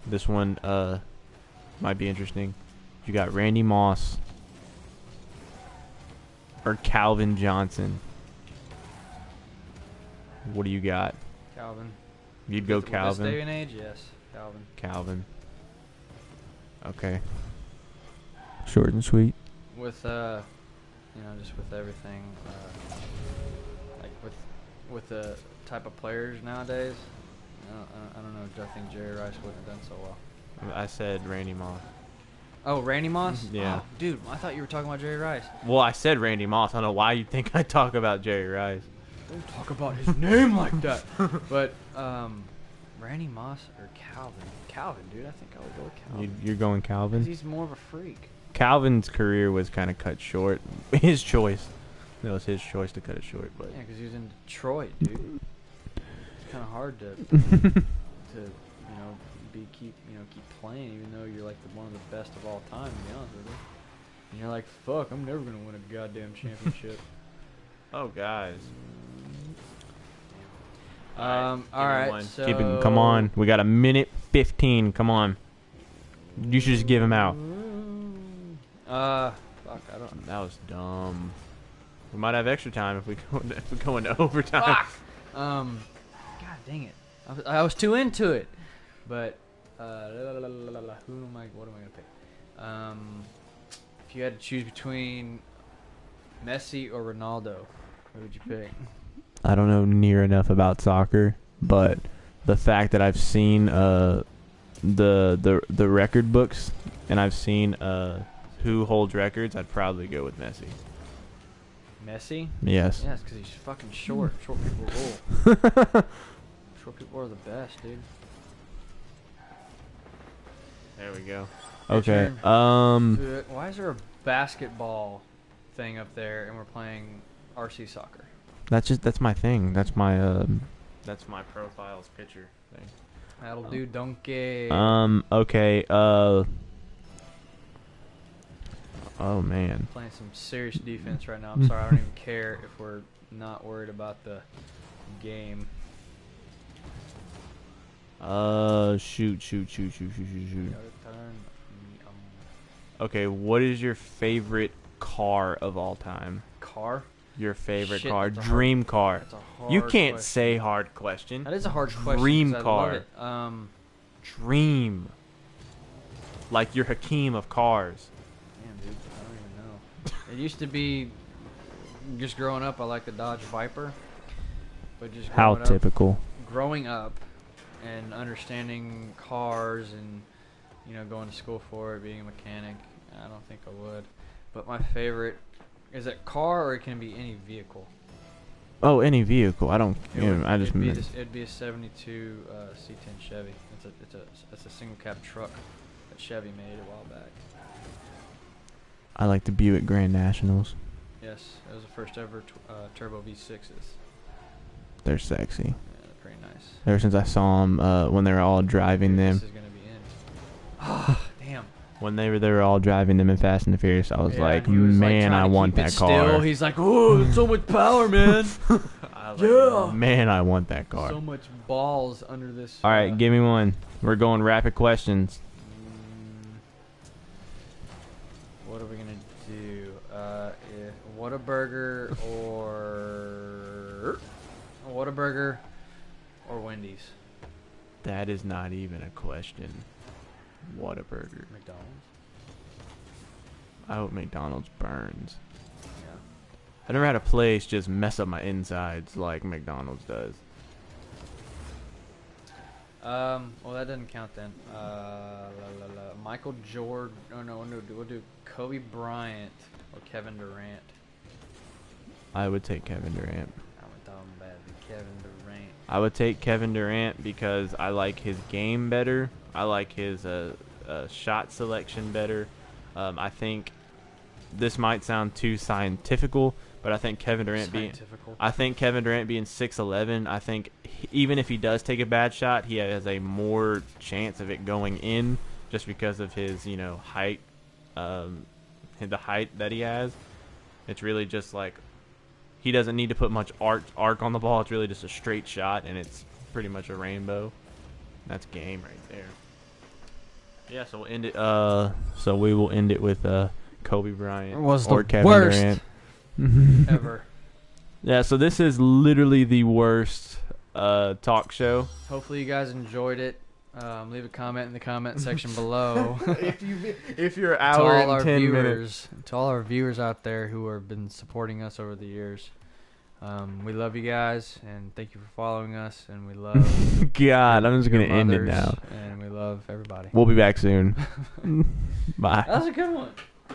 S2: This one might be interesting. You got Randy Moss or Calvin Johnson. What do you got?
S1: Calvin.
S2: You'd go Calvin?
S1: This day and age, yes. Calvin.
S2: Calvin. Okay. Short and sweet.
S1: With just with everything, like with the type of players nowadays, I don't know. I think Jerry Rice wouldn't have done so well.
S2: I said Randy Moss.
S1: Oh, Randy Moss?
S2: Yeah.
S1: Oh, dude, I thought you were talking about Jerry Rice.
S2: Well, I said Randy Moss. I don't know why you think I talk about Jerry Rice.
S1: Don't talk about his name like that. But Randy Moss or Calvin? Calvin, dude. I think I would go with Calvin.
S2: You're going Calvin?
S1: 'Cause he's more of a freak.
S2: Calvin's career was kind of cut short. His choice. It was his choice to cut it short. But
S1: yeah, because he was in Detroit, dude. It's kind of hard to keep playing, even though you're like one of the best of all time. To be honest with you, and you're like, fuck, I'm never gonna win a goddamn championship.
S2: Oh, guys.
S1: All right. So
S2: Come on. We got a minute 15. Come on. You should just give him out.
S1: Fuck, I don't.
S2: That was dumb. We might have extra time if we go into overtime.
S1: Fuck. God dang it. I was too into it. But what am I gonna pick? If you had to choose between Messi or Ronaldo, who would you pick?
S2: I don't know near enough about soccer, but the fact that I've seen the record books and I've seen who holds records, I'd probably go with Messi.
S1: Messi?
S2: Yes.
S1: Yes, because he's fucking short. Short people rule. Short people are the best, dude.
S2: There we go.
S1: Your
S2: Okay.
S1: turn. Why is there a basketball thing up there and we're playing RC soccer?
S2: That's my thing. That's my profile's picture thing.
S1: That'll do, donkey.
S2: Okay. Oh man.
S1: Playing some serious defense right now. I'm sorry, I don't even care if we're not worried about the game.
S2: Shoot. Okay, what is your favorite car of all time?
S1: Car?
S2: Your favorite
S1: Shit,
S2: car,
S1: that's a
S2: dream car.
S1: That's a hard
S2: You can't
S1: question.
S2: say hard question.
S1: That is a hard question.
S2: Dream
S1: 'cause I
S2: car.
S1: love it.
S2: Dream. Like you're Hakeem of cars.
S1: Damn, dude, I don't even know. It used to be, just growing up, I liked the Dodge Viper. But just
S2: How
S1: growing
S2: typical.
S1: Growing up and understanding cars and, going to school for it, being a mechanic, I don't think I would. But my favorite, is it car or it can be any vehicle?
S2: Oh, any vehicle. I don't.
S1: It'd be a '72 C10 Chevy. It's a single cab truck that Chevy made a while back.
S2: I like the Buick Grand Nationals.
S1: Yes, it was the first ever turbo V6s.
S2: They're sexy.
S1: Yeah, they're pretty nice.
S2: Ever since I saw them when they were all driving them.
S1: This is gonna be in. Ah, damn.
S2: When they were all driving them in Fast and the Furious, I was like,
S1: he was,
S2: man,
S1: trying
S2: I
S1: to
S2: want
S1: keep
S2: that
S1: it
S2: car.
S1: Still. He's like, oh, so much power, man. Yeah.
S2: Man, I want that car.
S1: So much balls under this.
S2: All right, give me one. We're going rapid questions.
S1: What are we gonna do? Whataburger or Wendy's?
S2: That is not even a question. Whataburger.
S1: McDonald's.
S2: I hope McDonald's burns.
S1: Yeah.
S2: I never had a place just mess up my insides like McDonald's does.
S1: Well, that doesn't count then. Michael Jordan. Oh no, we'll do Kobe Bryant or Kevin Durant.
S2: I would take Kevin Durant.
S1: I'm talking about Kevin Durant.
S2: I would take Kevin Durant because I like his game better. I like his shot selection better. I think this might sound too scientifical, but I think Kevin Durant being 6'11", I think even if he does take a bad shot, he has a more chance of it going in just because of his height, the height that he has. It's really just like he doesn't need to put much arc on the ball. It's really just a straight shot, and it's pretty much a rainbow. That's game right there. Yeah, so we'll end it. So we will end it with Kobe Bryant or Kevin Durant
S1: ever.
S2: Yeah, so this is literally the worst talk show.
S1: Hopefully you guys enjoyed it. Leave a comment in the comment section below.
S2: if you're an hour and 10 minutes.
S1: To all our viewers out there who have been supporting us over the years, we love you guys and thank you for following us, and we love
S2: God, I'm just gonna end it now.
S1: And we love everybody.
S2: We'll be back soon. Bye.
S1: That was a good one.